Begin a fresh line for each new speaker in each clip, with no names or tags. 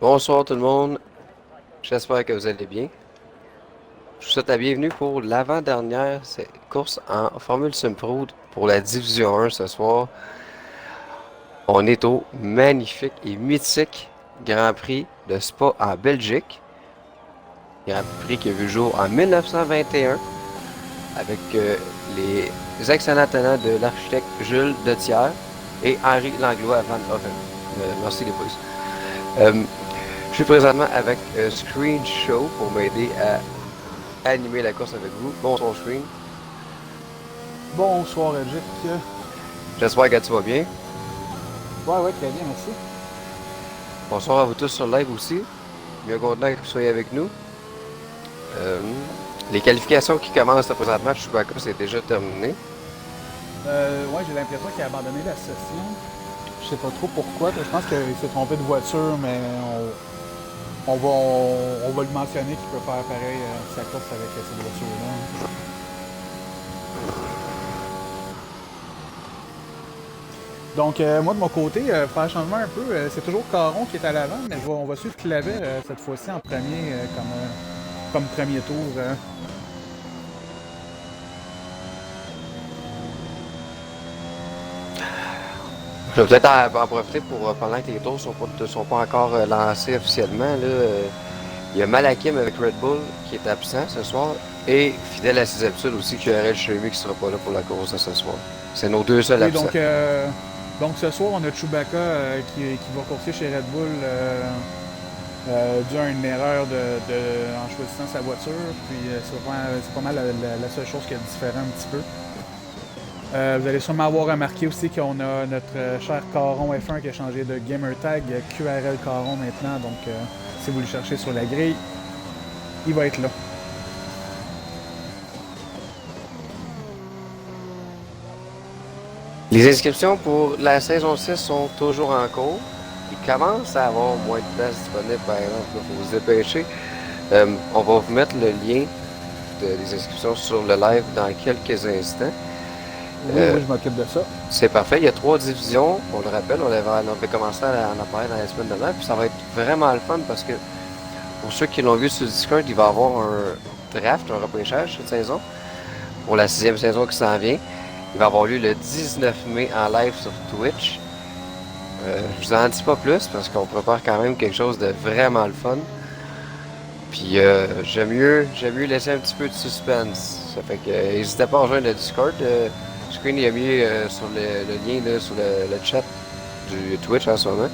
Bonsoir tout le monde, j'espère que vous allez bien. Je vous souhaite la bienvenue pour l'avant-dernière course en Formule Pro pour la Division 1 ce soir. On est au magnifique et mythique Grand Prix de Spa en Belgique. Grand Prix qui a vu le jour en 1921 avec les excellents talents de l'architecte Jules Detière et Henri Langlois Van Hoven. Merci les boys. Je suis présentement avec Screen Show pour m'aider à animer la course avec vous. Bonsoir Screen.
Bonsoir, Edgic.
J'espère que tu vas bien.
Ouais, très bien, merci.
Bonsoir à vous tous sur live aussi. Bien content que vous soyez avec nous. Les qualifications qui commencent présentement, Chewbacca, c'est déjà terminé.
Ouais, j'ai l'impression qu'il a abandonné la session. Je sais pas trop pourquoi. Je pense qu'il s'est trompé de voiture, mais on va le mentionner qu'il peut faire pareil sa course avec cette voiture-là. Donc, moi, de mon côté, faire un changement un peu, c'est toujours Caron qui est à l'avant, mais on va suivre Clavet cette fois-ci en premier, comme premier tour.
Je vais peut-être en profiter pour, pendant que les tours ne sont pas encore lancés officiellement, là, il y a Malakim avec Red Bull qui est absent ce soir et fidèle à ses habitudes aussi, QRL Chevy qui ne sera pas là pour la course de ce soir. C'est nos deux seuls
Oui,
absents.
donc ce soir, on a Chewbacca qui va courser chez Red Bull dû à une erreur en choisissant sa voiture. Puis c'est pas mal la seule chose qui est différente un petit peu. Vous allez sûrement avoir remarqué aussi qu'on a notre cher Caron F1 qui a changé de gamertag QRL Caron maintenant. Donc si vous le cherchez sur la grille, il va être là.
Les inscriptions pour la saison 6 sont toujours en cours. Il commence à avoir moins de places disponibles, par exemple. Il faut vous dépêcher. On va vous mettre le lien des inscriptions sur le live dans quelques instants.
Oui, je m'occupe de ça.
C'est parfait. Il y a 3 divisions. On le rappelle, on avait commencé à en parler dans la semaine dernière. Puis ça va être vraiment le fun parce que pour ceux qui l'ont vu sur Discord, il va y avoir un draft, un repêchage cette saison. Pour la 6e saison qui s'en vient. Il va avoir lieu le 19 mai en live sur Twitch. Je vous en dis pas plus parce qu'on prépare quand même quelque chose de vraiment le fun. Puis j'aime mieux laisser un petit peu de suspense. Ça fait que n'hésitez pas à rejoindre le Discord. Screen il a mis sur le lien là, sur le chat du Twitch en ce moment.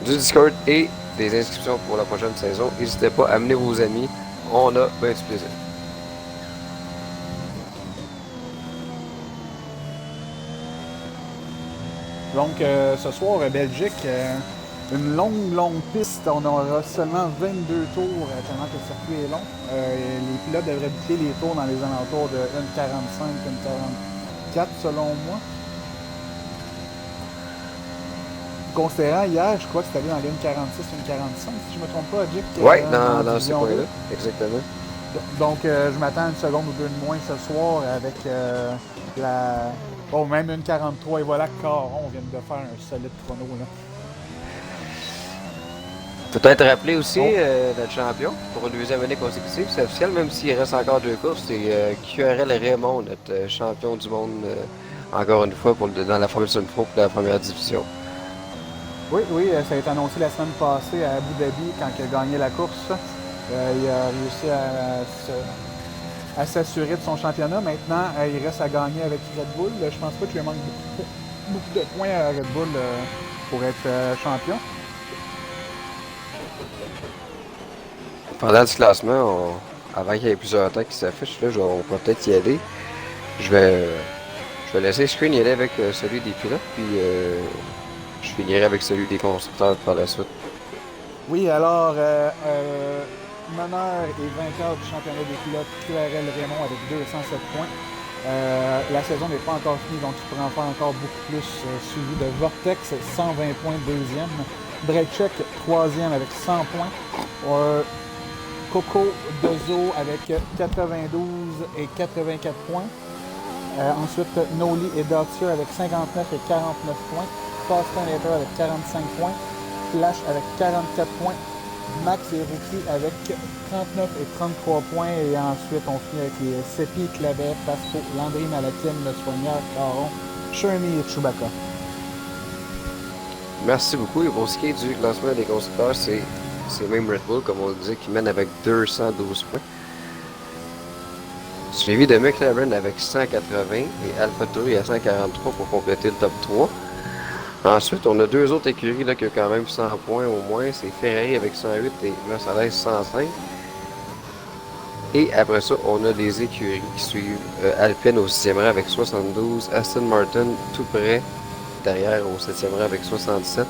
Du Discord et des inscriptions pour la prochaine saison. N'hésitez pas à amener vos amis. On a bien du plaisir.
Donc, ce soir, Belgique, une longue piste. On aura seulement 22 tours tellement que le circuit est long. Les pilotes devraient boucler les tours dans les alentours de 1,45, 1,44 selon moi. Considérant hier, je crois que c'était allé dans les 1,46, 1,45, si je ne me trompe pas, Dick.
Oui, dans ces points-là, exactement.
Donc, je m'attends à une seconde ou deux de moins ce soir avec même une 43. Et voilà, Caron vient de faire un solide chrono. Là.
Peut-être rappeler aussi notre champion pour une deuxième année consécutive. C'est officiel, même s'il reste encore 2 courses. C'est QRL Raymond, notre champion du monde, encore une fois, dans la Formule Pro pour la première division.
Oui, ça a été annoncé la semaine passée à Abu Dhabi quand il a gagné la course. Il a réussi à s'assurer de son championnat. Maintenant, il reste à gagner avec Red Bull. Je pense pas qu'il lui manque beaucoup de points à Red Bull pour être champion.
Pendant ce classement, avant qu'il y ait plusieurs temps qui s'affichent, là, on va peut-être y aller. Je vais laisser Screen y aller avec celui des pilotes, puis je finirai avec celui des constructeurs par la suite.
Oui, alors, meneur et vainqueur du championnat des pilotes QRL Raymond avec 207 points. La saison n'est pas encore finie, donc il pourrait en faire encore beaucoup plus. Suivi de Vortex, 120 points, deuxième. Breakcheck, troisième avec 100 points. Coco Dezo avec 92 et 84 points. Ensuite, Noli et Dottier avec 59 et 49 points. Fast Hater avec 45 points. Flash avec 44 points. Max et Rookie avec 39 et 33 points. Et ensuite, on finit avec les Seppi, Clavet, Pasco, Landry, Malakian, Le Soigneur, Caron, Shermy et Chewbacca.
Merci beaucoup. Et pour ce qui est du classement des constructeurs, c'est même Red Bull, comme on le disait, qui mène avec 212 points. Suivi de McLaren avec 180 et AlphaTauri à 143 pour compléter le top 3. Ensuite, on a deux autres écuries là, qui ont quand même 100 points au moins. C'est Ferrari avec 108 et Mercedes 105. Et après ça, on a les écuries qui suivent Alpine au 6e rang avec 72, Aston Martin tout près derrière au 7e rang avec 77,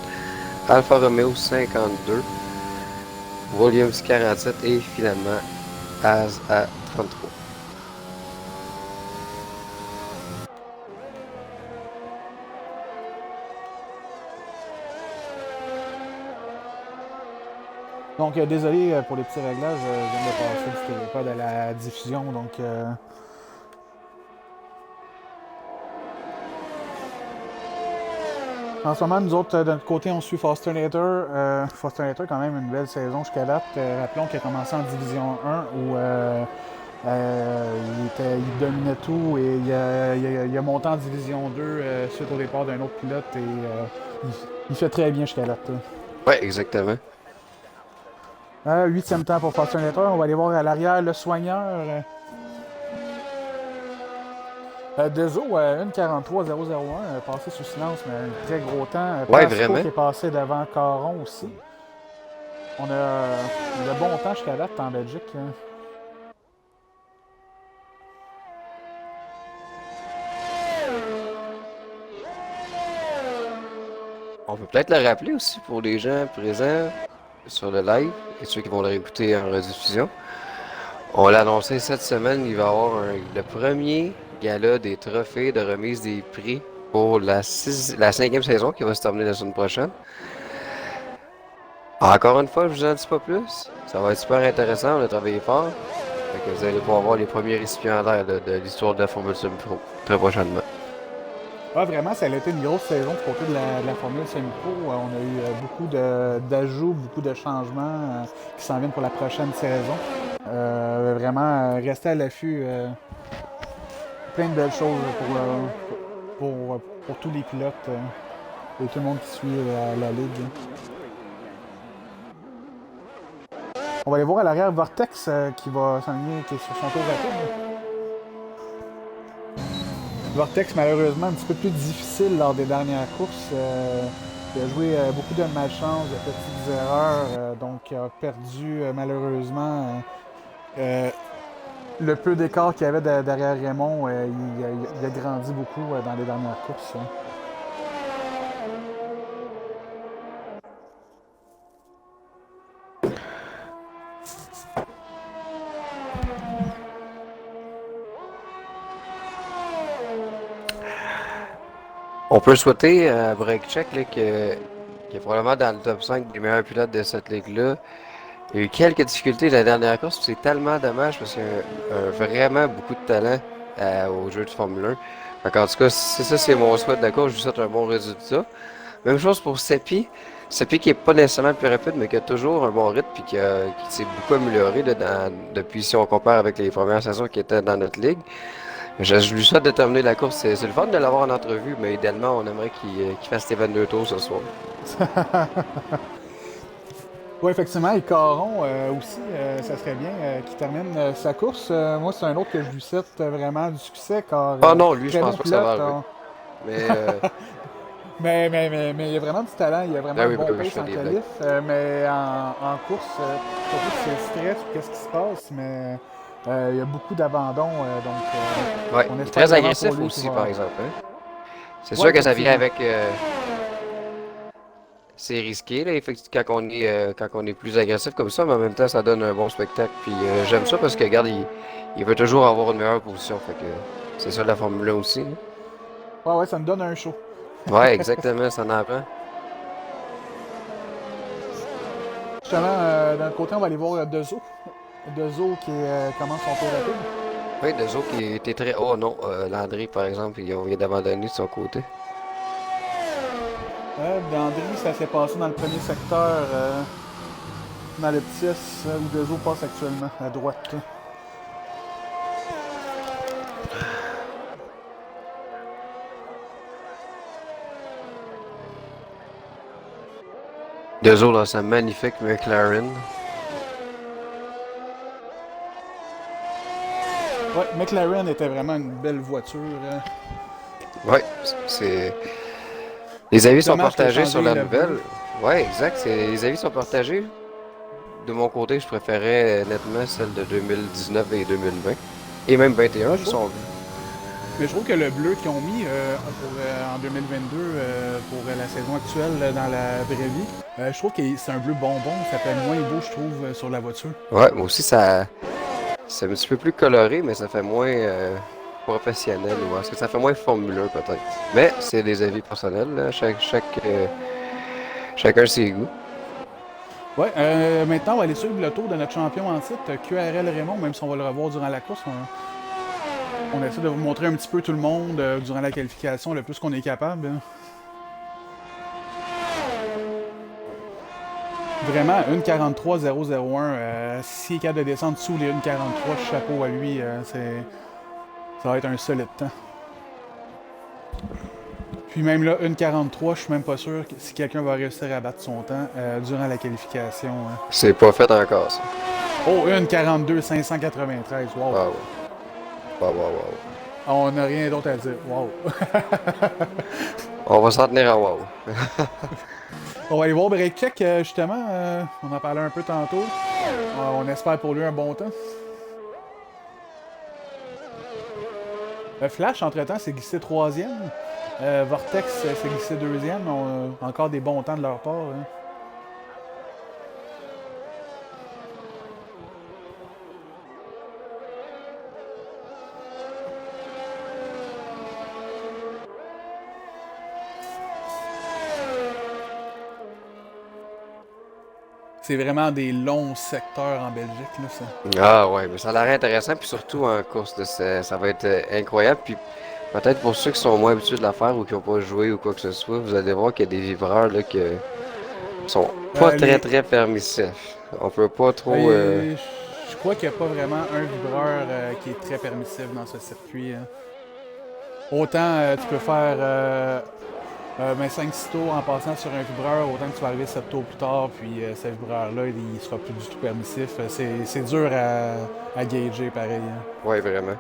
Alfa Romeo 52, Williams 47 et finalement Haas à 33.
Donc, désolé pour les petits réglages, je viens de passer, c'était pas de la diffusion, donc... En ce moment, nous autres, de notre côté, on suit Fosternator. Fosternator, quand même, une belle saison jusqu'à date. Rappelons qu'il a commencé en Division 1 où il dominait tout et il a monté en Division 2 suite au départ d'un autre pilote et il fait très bien jusqu'à date.
Ouais, exactement.
8e temps pour Fosternator. On va aller voir à l'arrière le soigneur. Dezo, 1.43.001, passé sous silence, mais un très gros temps.
Ouais,
Pasco
vraiment.
qui est passé devant Caron aussi. On a de bons temps jusqu'à date en Belgique. Hein.
On peut peut-être le rappeler aussi pour les gens présents sur le live et ceux qui vont le réécouter en rediffusion. On l'a annoncé cette semaine, il va y avoir le premier gala des trophées de remise des prix pour la 5e saison qui va se terminer la semaine prochaine. Encore une fois, je vous en dis pas plus. Ça va être super intéressant, on a travaillé fort. Fait que vous allez pouvoir voir les premiers récipiendaires de l'histoire de la Formule Semi-Pro très prochainement.
Ouais, vraiment, ça a été une grosse saison du côté de la Formule Semi-Pro. On a eu beaucoup d'ajouts, beaucoup de changements qui s'en viennent pour la prochaine saison. Vraiment, rester à l'affût. Plein de belles choses pour tous les pilotes et tout le monde qui suit la Ligue. On va aller voir à l'arrière Vortex qui va s'enligner, qui est sur son tour rapide. Vortex, malheureusement, un petit peu plus difficile lors des dernières courses. Il a joué beaucoup de malchance, de petites erreurs, donc il a perdu malheureusement le peu d'écart qu'il y avait derrière Raymond. Il a grandi beaucoup dans les dernières courses. Hein.
On peut souhaiter à Breakcheck qui est probablement dans le top 5 des meilleurs pilotes de cette ligue-là. Il y a eu quelques difficultés la dernière course, c'est tellement dommage parce qu'il y a vraiment beaucoup de talent au jeu de Formule 1. En tout cas, c'est ça, c'est mon souhait de la course, je lui souhaite un bon résultat. Même chose pour Seppi. Seppi qui est pas nécessairement le plus rapide, mais qui a toujours un bon rythme et qui s'est beaucoup amélioré là, depuis si on compare avec les premières saisons qui étaient dans notre ligue. Je lui souhaite de terminer la course. C'est le fun de l'avoir en entrevue, mais idéalement, on aimerait qu'il fasse ses 22 tours ce soir.
Oui, effectivement, et Caron aussi, ça serait bien qu'il termine sa course. Moi, c'est un autre que je lui souhaite vraiment du succès, car
Ah non, lui, je
très
pense
bon
pas que ça va
pilote.
arriver. Mais
Mais il y a vraiment du talent, il y a vraiment
ah
un
oui,
bon
oui, je
pace
fais
en
des
qualif, mais en course, je sais pas si c'est le stress ou qu'est-ce qui se passe, mais il y a beaucoup d'abandon, donc
ouais,
on
il est
espère
très
vraiment
agressif
pour lui
aussi,
qu'il
par
va...
exemple. Hein? C'est
Ouais,
sûr que ça vient
effectivement.
avec. C'est risqué, là, effectivement, quand on est plus agressif comme ça, mais en même temps, ça donne un bon spectacle. Puis j'aime ça parce que, regarde, il veut toujours avoir une meilleure position. Fait que c'est ça la Formule 1 aussi. Hein.
Ouais, ça me donne un show.
Ouais, exactement, ça en prend.
Justement, d'un côté, on va aller voir Dezo. Dezo qui commence son tour rapide.
Oui, deux autres qui étaient très. Oh non, Landry, par exemple, il vient d'abandonner de son côté.
D'Andry, ça s'est passé dans le premier secteur, dans le petit S, où Dezo passe actuellement, à droite.
Deux autres dans sa magnifique McLaren.
Ouais, McLaren était vraiment une belle voiture.
Ouais, c'est. Les avis sont
Dommage qu'elle ait
partagés sur
changé
la
le
nouvelle.
bleu.
Ouais, exact. Les avis sont partagés. De mon côté, je préférais nettement celle de 2019 et 2020. Et même 21
Ouais,
qui sont vues.
mais je trouve que le bleu qu'ils ont mis en 2022 pour la saison actuelle dans la vraie vie, je trouve que c'est un bleu bonbon. Ça fait moins beau, je trouve, sur la voiture.
Ouais, moi aussi, ça. C'est un petit peu plus coloré, mais ça fait moins professionnel. Ou est-ce que ça fait moins Formule 1 peut-être? Mais c'est des avis personnels, là. Chacun ses goûts.
Ouais, maintenant, on va aller suivre le tour de notre champion en titre, QRL Raymond, même si on va le revoir durant la course. On essaie de vous montrer un petit peu tout le monde durant la qualification, le plus qu'on est capable. Vraiment, 1.43.001. S'il est capable de descendre sous les 1.43, chapeau à lui. Ça va être un solide temps. Puis même là, 1.43, je suis même pas sûr si quelqu'un va réussir à battre son temps durant la qualification.
C'est pas fait encore, ça.
Oh, 1.42.593. Wow.
Wow. Wow, wow, wow.
On n'a rien d'autre à dire. Wow.
On va s'en tenir à wow.
On va aller voir Break Check, justement. On en parlait un peu tantôt. On espère pour lui un bon temps. Flash, entre-temps, s'est glissé troisième. Vortex s'est glissé deuxième. Encore des bons temps de leur part. Hein. C'est vraiment des longs secteurs en Belgique, là, ça.
Ah ouais, mais ça a l'air intéressant, puis surtout en course, ça va être incroyable. Puis peut-être pour ceux qui sont moins habitués de la faire ou qui n'ont pas joué ou quoi que ce soit, vous allez voir qu'il y a des vivreurs là, qui sont pas très permissifs. On peut pas trop.
Je crois qu'il n'y a pas vraiment un vibreur qui est très permissif dans ce circuit. Hein. Autant tu peux faire 5-6 tours en passant sur un vibreur, autant que tu vas arriver 7 tours plus tard, puis ce vibreur-là, il sera plus du tout permissif. C'est dur à gager, pareil. Hein.
Ouais, vraiment.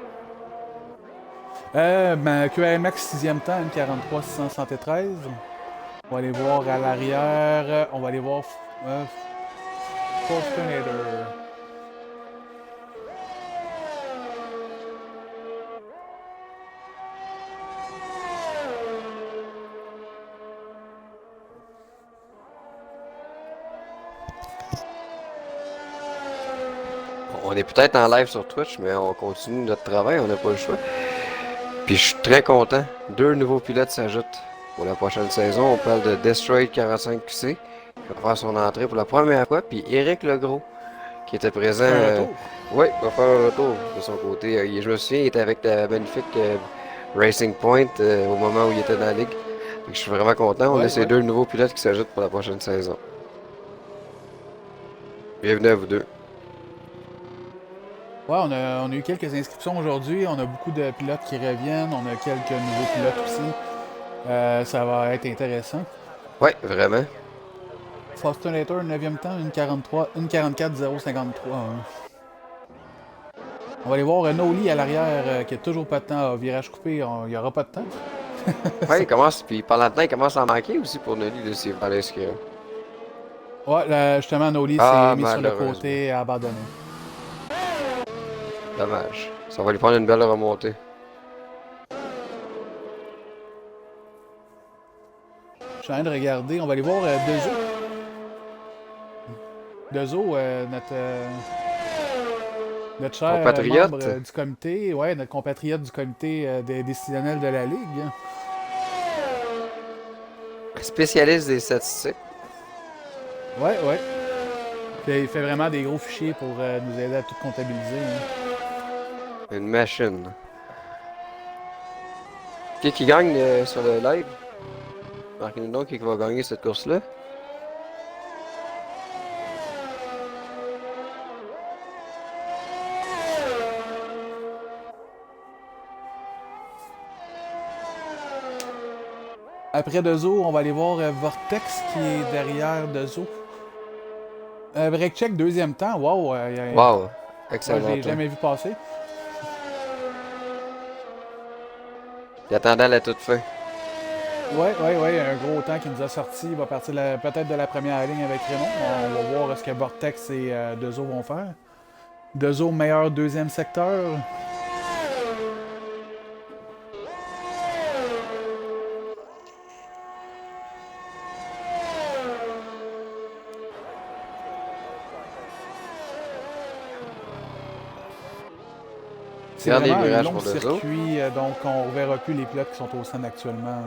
QRMX 6e temps, 1.43.673. On va aller voir à l'arrière. On va aller voir Fortunator.
On est peut-être en live sur Twitch, mais on continue notre travail, on n'a pas le choix. Puis je suis très content. 2 nouveaux pilotes s'ajoutent pour la prochaine saison. On parle de Destroy 45QC, qui va faire son entrée pour la première fois. Puis Éric Legros, qui était présent.
Un retour.
Oui, va faire un retour de son côté. Je me souviens, il était avec la magnifique Racing Point au moment où il était dans la ligue. Fait que je suis vraiment content. On a ces 2 nouveaux pilotes qui s'ajoutent pour la prochaine saison. Bienvenue à vous deux.
Ouais, on a eu quelques inscriptions aujourd'hui. On a beaucoup de pilotes qui reviennent. On a quelques nouveaux pilotes aussi. Ça va être intéressant.
Oui, vraiment.
Fortunator, 9e temps, 1.44.053. On va aller voir Noli à l'arrière qui a toujours pas de temps. Virage coupé, il n'y aura pas de temps.
Ouais, il commence, puis pendant le temps, il commence à en manquer aussi pour Noli de s'y aller inscrire.
Ouais, là, justement, Noli s'est mis sur le côté et a abandonné.
Dommage. Ça va lui prendre une belle remontée.
Je suis en train de regarder. On va aller voir Dezo. Dezo, notre cher
compatriote
membre du comité. Ouais, notre compatriote du comité des décisionnels de la Ligue.
Spécialiste des statistiques.
Ouais. Puis, il fait vraiment des gros fichiers pour nous aider à tout comptabiliser. Hein.
Une machine. Qui gagne sur le live? Marquez-nous donc qui va gagner cette course-là.
Après Dezo, on va aller voir Vortex qui est derrière Dezo. Break check, deuxième temps. Wow,
Wow!
ouais, je
Excellent
l'ai
temps.
jamais vu passer.
Il attendait à la toute fin.
Ouais, un gros temps qui nous a sorti. Il va partir peut-être de la première ligne avec Raymond. On va voir ce que Vortex et Dezo vont faire. Dezo, meilleur deuxième secteur. C'est
Regarde les
vraiment un
virages
long
pour Dezo.
circuit, donc on ne verra plus les pilotes qui sont au centre actuellement.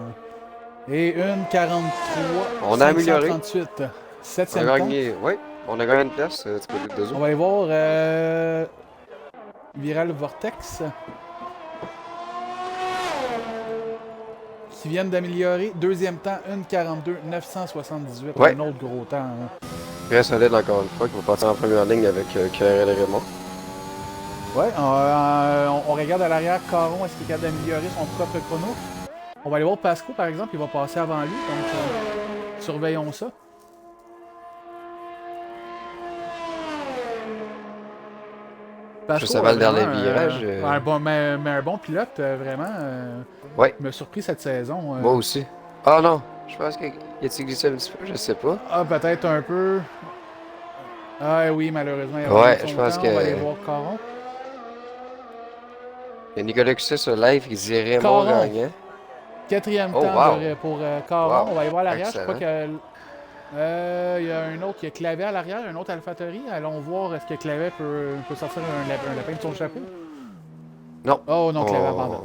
Et une 43,
On a amélioré.
538.
On a
Septième temps.
gagné. Oui, on a gagné une place du côté de Dezo.
On va aller voir Viral Vortex. Qui viennent d'améliorer. Deuxième temps, 1,42, 978.
Ouais.
Un autre gros temps. Hein.
Très solide encore une fois, qui va partir en première ligne avec Karel et Raymond.
Ouais, on regarde à l'arrière Caron, est-ce qu'il est capable d'améliorer son propre chrono? On va aller voir Pasco par exemple, il va passer avant lui, donc surveillons ça. Pasco,
Juste avant le dernier
vraiment,
virage.
un bon pilote, vraiment.
Ouais,
Il m'a surpris cette saison.
moi aussi. Ah non, je pense qu'il a-t-il glissé un petit peu, je sais pas.
Ah, peut-être un peu. Ah oui, malheureusement, il a
Ouais,
pas son
je pense
temps.
que-
On va aller voir Caron.
Il y a Nicolas Cusset sur live qui dit Raymond
Caron.
gagnant.
Quatrième
Oh,
temps
wow.
pour Caron.
Wow.
On va aller voir à l'arrière. Je
Excellent.
crois que il y a un autre qui a Clavet à l'arrière, un autre AlphaTauri. Allons voir est-ce que Clavet peut sortir un lapin de son chapeau.
Non.
Oh non, Clavet abandonne.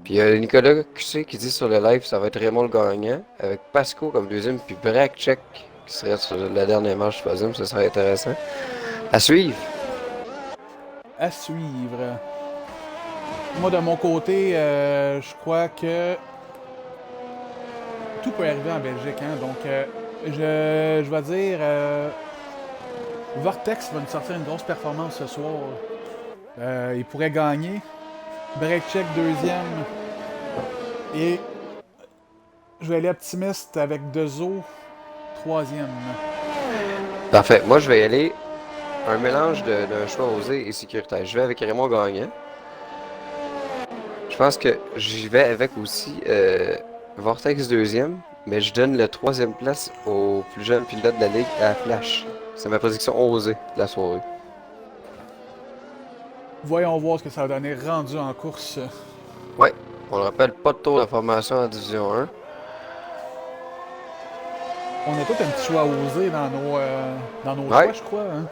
Puis il y a Nicolas Cusset qui dit sur le live ça va être Raymond le gagnant, avec Pasco comme deuxième, puis Bracek qui serait sur la dernière marche troisième, ça serait intéressant. À suivre.
À suivre. Moi, de mon côté, je crois que tout peut arriver en Belgique. Hein? Donc, je vais dire Vortex va nous sortir une grosse performance ce soir. Il pourrait gagner. Breakcheck deuxième. Et je vais aller optimiste avec Dezo troisième.
Parfait. Moi, je vais y aller un mélange d'un choix osé et sécuritaire. Je vais avec Raymond gagnant. Je pense que j'y vais avec aussi Vortex deuxième, mais je donne la troisième place au plus jeune pilote de la ligue à Flash. C'est ma prédiction osée de la soirée.
Voyons voir ce que ça va donner rendu en course.
Ouais, on le rappelle, pas de tour de formation en Division 1.
On a tout un petit choix osé dans nos
Ouais.
choix, je crois. Hein?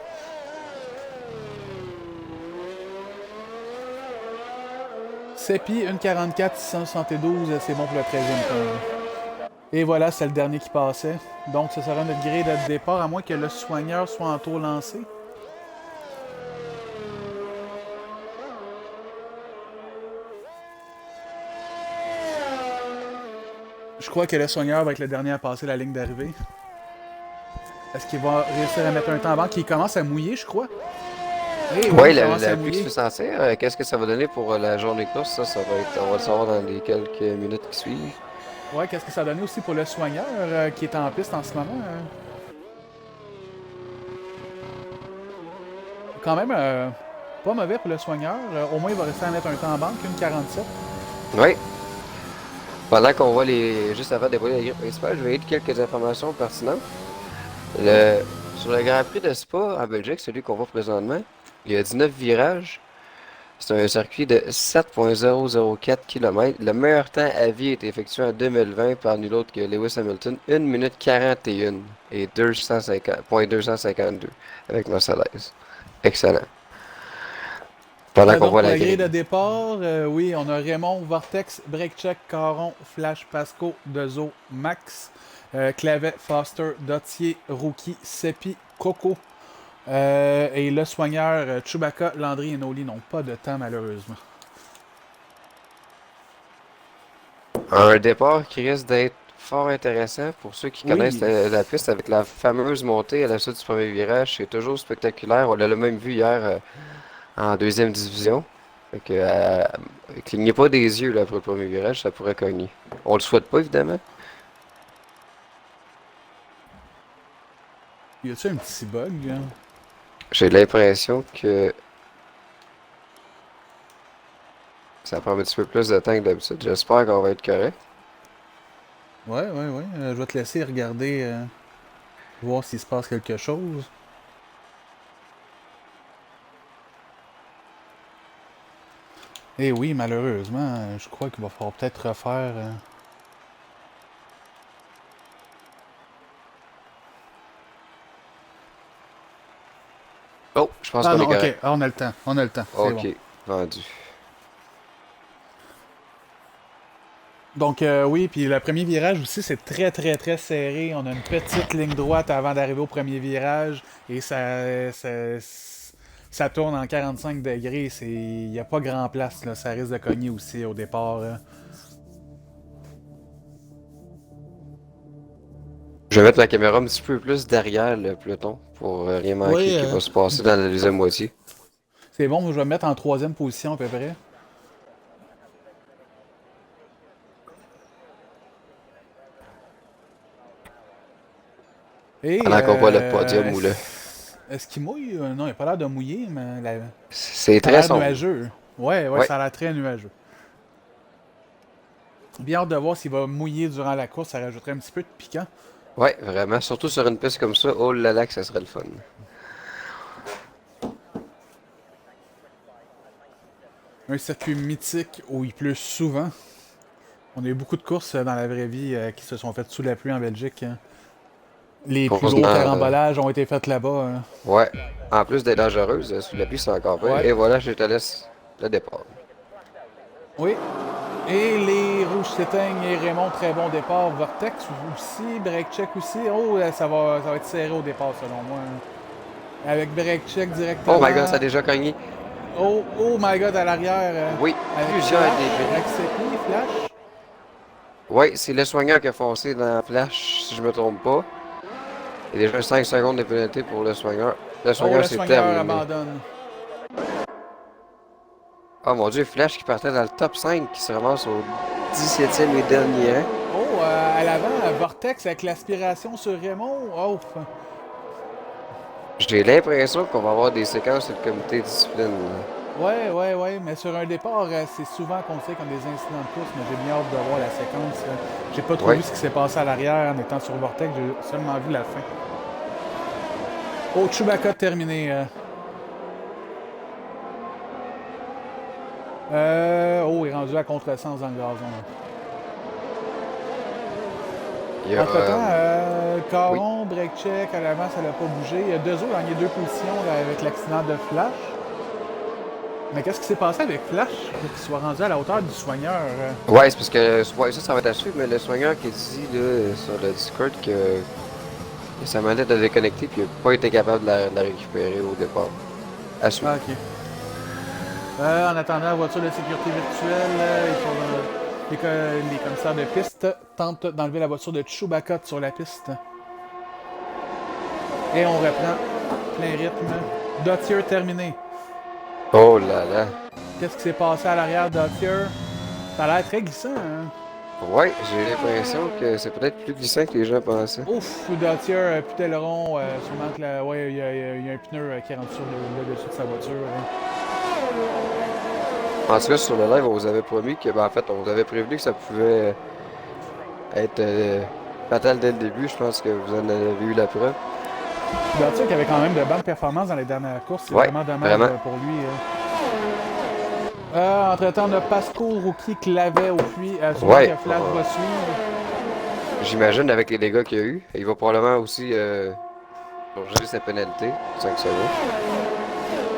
Sepi, 1,44, 672, c'est bon pour le 13e temps. Et voilà, c'est le dernier qui passait. Donc, ce sera notre grille de départ, à moins que le soigneur soit en tour lancé. Je crois que le soigneur va être le dernier à passer la ligne d'arrivée. Est-ce qu'il va réussir à mettre un temps avant? Qui commence à mouiller, je crois. Et
Oui,
il commence à
la pluie qui
mouiller.
se fait sentir. Qu'est-ce que ça va donner pour la journée de course? Ça va être, on va le savoir dans les quelques minutes qui suivent.
Ouais, qu'est-ce que ça a donné aussi pour le soigneur qui est en piste en ce moment? Quand même, pas mauvais pour le soigneur. Au moins, il va rester à mettre un temps en banque, 1,47.
Oui. Pendant qu'on voit juste avant de dévoiler la grille principale, je vais lire quelques informations pertinentes. Sur le Grand Prix de Spa en Belgique, celui qu'on voit présentement, il y a 19 virages. C'est un circuit de 7,004 km. Le meilleur temps à vie a été effectué en 2020 par nul autre que Lewis Hamilton, 1 minute 41 et 252 avec Mercedes. Excellent. Pendant qu'on
Donc,
voit
pour
la
la grille
grille.
de départ, oui, on a Raymond, Vortex, Breakcheck, Caron, Flash, Pasco, Dezo, Max, Clavet, Foster, Dottier, Rookie, Sepi, Coco. Et le soigneur, Chewbacca, Landry et Noli n'ont pas de temps malheureusement.
Un départ qui risque d'être fort intéressant pour ceux qui connaissent
Oui,
la piste avec la fameuse montée à la suite du premier virage. C'est toujours spectaculaire. On l'a même vu hier en deuxième division. Fait que, clignez pas des yeux là, après le premier virage, ça pourrait cogner. On le souhaite pas, évidemment.
y a-tu un petit bug, là?
J'ai l'impression que ça prend un petit peu plus de temps que d'habitude. J'espère qu'on va être correct.
Ouais, ouais, ouais. Je vais te laisser regarder, voir s'il se passe quelque chose. Eh oui, malheureusement, je crois qu'il va falloir peut-être refaire.
Oh, je pense
Ah
qu'on est
non, ok.
correct.
Ah, on a le temps. On a le temps. C'est bon.
Ok, vendu.
Donc, oui, puis le premier virage aussi, c'est très, très, très serré. On a une petite ligne droite avant d'arriver au premier virage et ça tourne en 45 degrés. Il n'y a pas grand place, là. Ça risque de cogner aussi au départ.
Je vais mettre la caméra un petit peu plus derrière le peloton pour rien manquer
Oui,
qui va se passer dans la deuxième moitié.
c'est bon, je vais me mettre en troisième position à peu près. Et
Pendant qu'on voit le podium ou le.
est-ce qu'il mouille? Non, il n'a pas l'air de mouiller, mais
C'est
ça a
très
l'air
sombre.
nuageux. Ouais, ouais,
Ouais,
ça a l'air très nuageux. Bien hâte de voir s'il va mouiller durant la course, ça rajouterait un petit peu de piquant.
ouais, vraiment. Surtout sur une piste comme ça, oh là là que ça serait le fun.
Un circuit mythique où il pleut souvent. On a eu beaucoup de courses dans la vraie vie qui se sont faites sous la pluie en Belgique, hein. Les plus
Course
gros
dans,
carambolages ont été faits là-bas, hein.
ouais. En plus d'être dangereuse, sous la pluie, c'est encore pire.
Ouais.
Et voilà, je te laisse le départ.
Oui. Et les rouges s'éteignent et Raymond, très bon départ. Vortex aussi, break check aussi. Oh, là, ça va être serré au départ selon moi, hein. Avec break check
Oh my god,
directement.
ça a déjà cogné.
Oh, oh my god, à l'arrière.
Oui,
Avec
plusieurs
Flash,
débris.
avec Seppi, Flash.
Oui, c'est le soigneur qui a foncé dans la flash, si je me trompe pas. Il y a déjà 5 secondes de pénalité pour le soigneur. Le
Oh,
soigneur,
le
c'est
soigneur
terminé.
abandonne.
Oh mon dieu, Flash qui partait dans le top 5, qui se ramasse au 17e et dernier rang.
Oh, à l'avant, Vortex avec l'aspiration sur Raymond. Oh,
J'ai l'impression qu'on va avoir des séquences sur le comité de discipline.
ouais, ouais, ouais. Mais sur un départ, c'est souvent compté comme des incidents de course, mais j'ai bien hâte de voir la séquence. J'ai pas trop
Oui.
vu ce qui s'est passé à l'arrière en étant sur Vortex, j'ai seulement vu la fin. Oh, Chewbacca terminé. Oh, il est rendu à contresens dans le gazon.
Il y a,
Entre-temps,
oui.
Caron, break check, à l'avant, ça n'a pas bougé. Dezo a gagné 2 positions là, avec l'accident de Flash. Mais qu'est-ce qui s'est passé avec Flash pour qu'il soit rendu à la hauteur du soigneur?
Ouais, c'est parce que ouais, ça va être à suivre, mais le soigneur qui dit là, sur le Discord que sa manette a déconnecté et qu'il n'a pas été capable de la récupérer au départ. À suivre.
Ah, ok. En attendant, la voiture de sécurité virtuelle, les commissaires de piste tentent d'enlever la voiture de Chewbacca sur la piste. Et on reprend plein rythme. Dottier terminé.
Oh là là.
Qu'est-ce qui s'est passé à l'arrière de Dottier? Ça a l'air très glissant, hein?
Ouais, j'ai l'impression que c'est peut-être plus glissant que les gens pensaient.
Ouf, Dottier, puis l'aileron, sûrement que ouais, il y a un pneu qui rentre sur le dessus de sa voiture, hein.
En tout cas, sur le live, on vous avait promis que, ben, en fait, on vous avait prévenu que ça pouvait être fatal dès le début. Je pense que vous en avez eu la preuve.
Dottier qui avait quand même de bonnes performances dans les dernières courses, c'est
Ouais,
vraiment dommage
vraiment.
pour lui. Entre-temps, on a Pasco Rookie qui l'avait au puits. Sûrement
Ouais.
que Flash va suivre.
J'imagine avec les dégâts qu'il y a eu, il va probablement aussi changer sa pénalité. 5 secondes.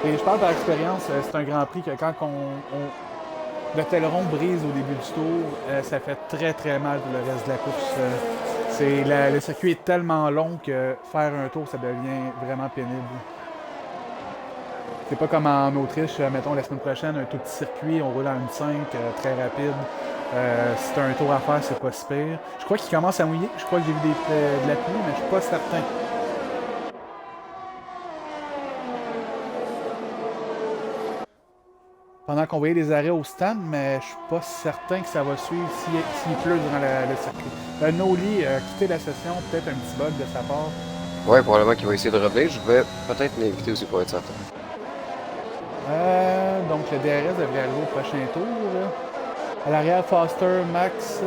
Et je parle par expérience, c'est un Grand Prix que quand le taileron brise au début du tour, ça fait très très mal pour le reste de la course. Le circuit est tellement long que faire un tour, ça devient vraiment pénible. C'est pas comme en Autriche, mettons la semaine prochaine, un tout petit circuit, on roule en une 5, très rapide. Si t'as un tour à faire, c'est pas si pire. Je crois qu'il commence à mouiller. Je crois que j'ai vu de la pluie, mais je suis pas certain. Pendant qu'on voyait les arrêts au stand, mais je suis pas certain que ça va suivre s'il pleut durant le circuit. Noli a quitté la session, peut-être un petit bug de sa part.
Ouais, probablement qu'il va essayer de revenir. Je vais peut-être l'inviter aussi pour être certain.
Donc le DRS devrait arriver au prochain tour. À l'arrière, Foster, Max.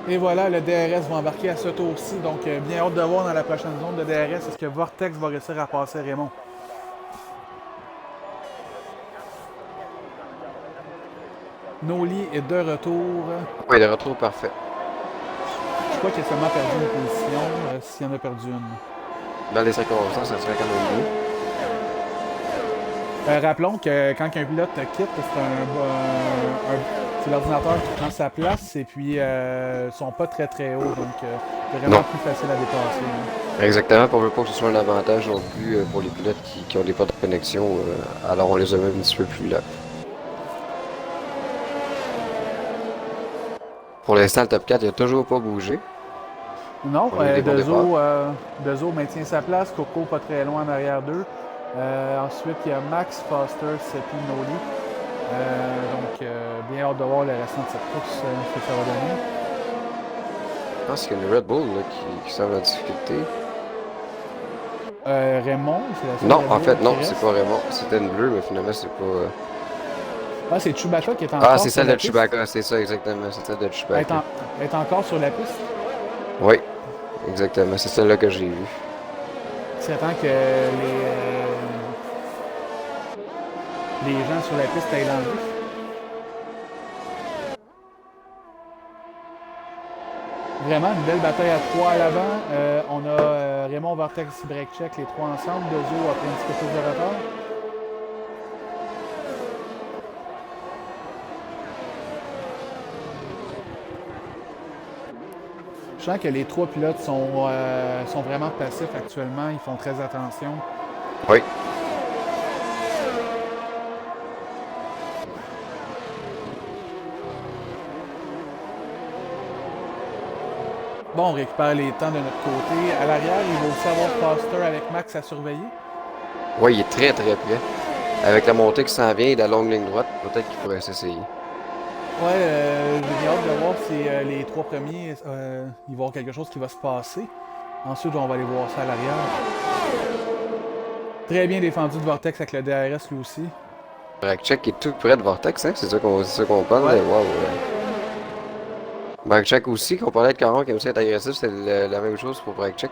Et voilà, le DRS va embarquer à ce tour-ci. Donc, bien hâte de voir dans la prochaine zone de DRS, est-ce que Vortex va réussir à passer Raymond? Noli est de retour.
Oui, le retour parfait.
Je crois qu'il a seulement perdu une position, s'il en a perdu une.
Dans les circonstances, ça serait quand même mieux.
Rappelons que quand un pilote quitte, c'est l'ordinateur qui prend sa place et puis ils sont pas très très hauts, donc c'est vraiment plus facile à dépasser. Hein.
Exactement, on veut pas que ce soit un avantage non plus pour les pilotes qui ont des portes de connexion, alors on les a même un petit peu plus là. Pour l'instant, le top 4 il a toujours pas bougé.
Non, Dezo maintient sa place, Coco pas très loin en arrière d'eux. Ensuite, il y a Max, Foster, Seppi, Noli. Donc, bien hâte de voir le restant de cette course, ce que ça va donner.
Je pense qu'il y a une Red Bull là, qui semble en difficulté.
Raymond, c'est la seule
Non,
Red
en
Bull
fait,
qui
non,
reste.
c'est pas Raymond. C'était une bleue, mais finalement, c'est pas.
Ah, c'est Chewbacca qui est encore
Ah, c'est
sur
celle
la
de
piste.
Chewbacca, c'est ça, exactement. C'est celle de Chewbacca.
Elle est encore sur la piste.
Oui, exactement. C'est celle-là que j'ai vue.
C'est temps que les gens sur la piste aillent l'enlever. Vraiment une belle bataille à 3 à l'avant. On a Raymond, Vortex, Breakcheck, les trois ensemble. Dezo a pris un petit peu plus de retard. Je sens que les trois pilotes sont vraiment passifs actuellement. Ils font très attention.
Oui.
Bon, on récupère les temps de notre côté. À l'arrière, il va aussi avoir Foster avec Max à surveiller.
Oui, il est très très près. Avec la montée qui s'en vient et la longue ligne droite, peut-être qu'il pourrait s'essayer.
Ouais, j'ai hâte de voir si les trois premiers, il va y avoir quelque chose qui va se passer. Ensuite, on va aller voir ça à l'arrière. Très bien défendu de Vortex avec le DRS lui aussi.
Breakcheck est tout près de Vortex, hein? C'est ça qu'on parle.
Ouais.
Wow, Breakcheck aussi, qu'on parlait de Caron qui aime ça être agressif, c'est la même chose pour Breakcheck.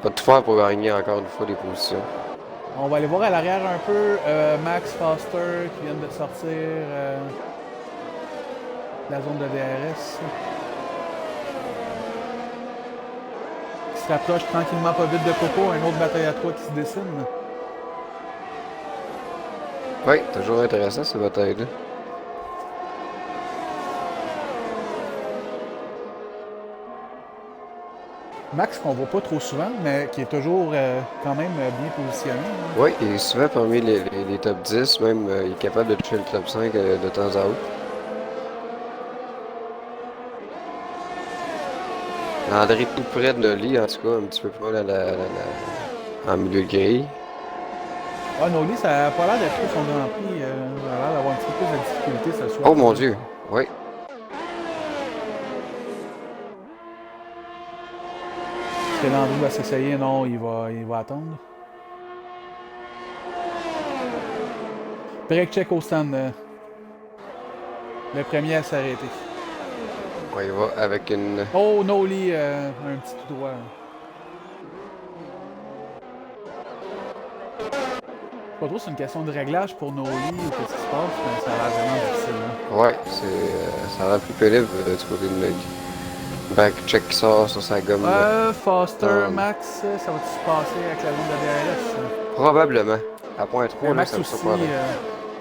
Pas tout faire pour gagner encore une fois des positions.
On va aller voir à l'arrière un peu Max, Foster qui viennent de sortir la zone de DRS. Qui se rapproche tranquillement pas vite de Coco, un autre bataille à 3 qui se dessine.
Oui, toujours intéressant cette bataille-là.
Max qu'on voit pas trop souvent, mais qui est toujours quand même bien positionné. Hein.
Oui, il est souvent parmi les top 10, même il est capable de toucher le top 5 de temps à autre. André tout près de Noli, en tout cas, un petit peu plus en milieu de grille.
Ah, Noli, ça n'a pas l'air d'être trop son Grand Prix. Ça a l'air d'avoir un petit peu plus de difficulté ce soir.
Oh mon Dieu, oui.
Est-ce que Landry va s'essayer? Non, il va attendre. Break check au stand. Le premier à s'arrêter.
On y va avec une...
Oh, Noli, un petit tout droit. Pas trop, c'est une question de réglage pour nos lits ou qu'est-ce qui se passe, mais ça a l'air vraiment difficile. Hein.
Ouais, ça a l'air plus pénible du côté de Nick. Backcheck qui sort sur sa gomme.
Foster, Max, ça va-tu se passer avec la zone de DRS?
Probablement. À point 3, là,
Max
ça me
aussi,
surprendrait.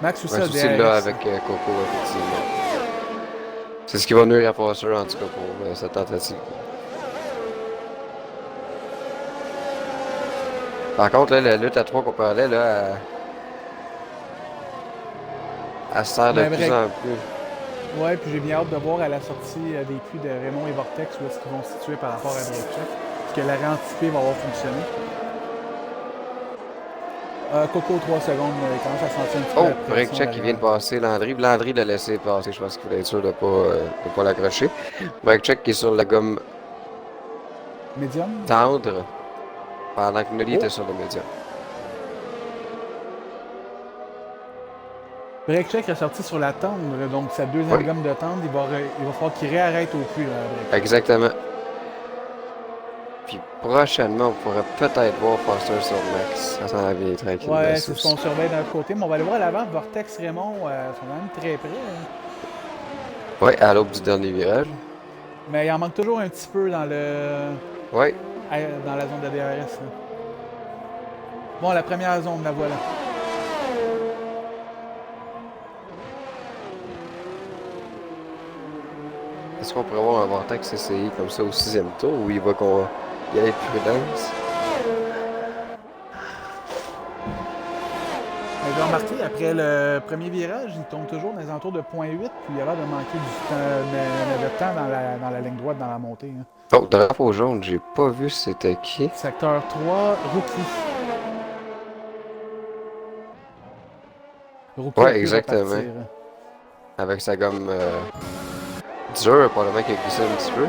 Max aussi
Un
a
souci
DRS.
là avec Coco, effectivement. C'est ce qui va nuire à Foster, en tout cas, pour cette tentative. Par contre, là, la lutte à 3 qu'on parlait, là, elle se sert de
Mais
plus
bref,
en plus.
ouais, puis j'ai bien hâte de voir à la sortie des puits de Raymond et Vortex où est-ce qu'ils vont se situer par rapport à Breakcheck. Est-ce que l'arrêt anticipé va avoir fonctionné? Coco, 3 secondes, il commence à sentir un petit peu la
Oh,
pression
Breakcheck qui vient de
derrière.
passer Landry. Landry l'a laissé passer, je pense qu'il voulait être sûr de pas l'accrocher. Breakcheck qui est sur la gomme
Médium?
tendre, pendant que Nolly était sur le médium.
Breakcheck est sorti sur la tendre, donc sa deuxième gomme de tendre, il va falloir qu'il réarrête au puits. Là,
Exactement. Puis prochainement, on pourrait peut-être voir Foster sur Max. Ça s'en vient tranquillement.
Ouais, c'est ce qu'on surveille d'un côté, mais on va aller voir à l'avant. Vortex, Raymond sont quand même très près. Hein.
Ouais, à l'aube du dernier virage.
Mais il en manque toujours un petit peu dans le.
Ouais.
Dans la zone de DRS. Là. Bon, la première zone, la voilà.
Est-ce qu'on pourrait voir un Vortex essayer comme ça au 6e tour où il va qu'on y ait prudence?
J'ai remarqué, après le premier virage, il tombe toujours dans les entours de 0.8, puis il a l'air de manquer de temps dans la ligne droite dans la montée. Hein.
Oh, drapeau jaune, j'ai pas vu c'était qui.
Secteur 3, Rookie. Rookie
Ouais, exactement. Avec sa gomme dure, probablement qu'il a glissé un petit peu.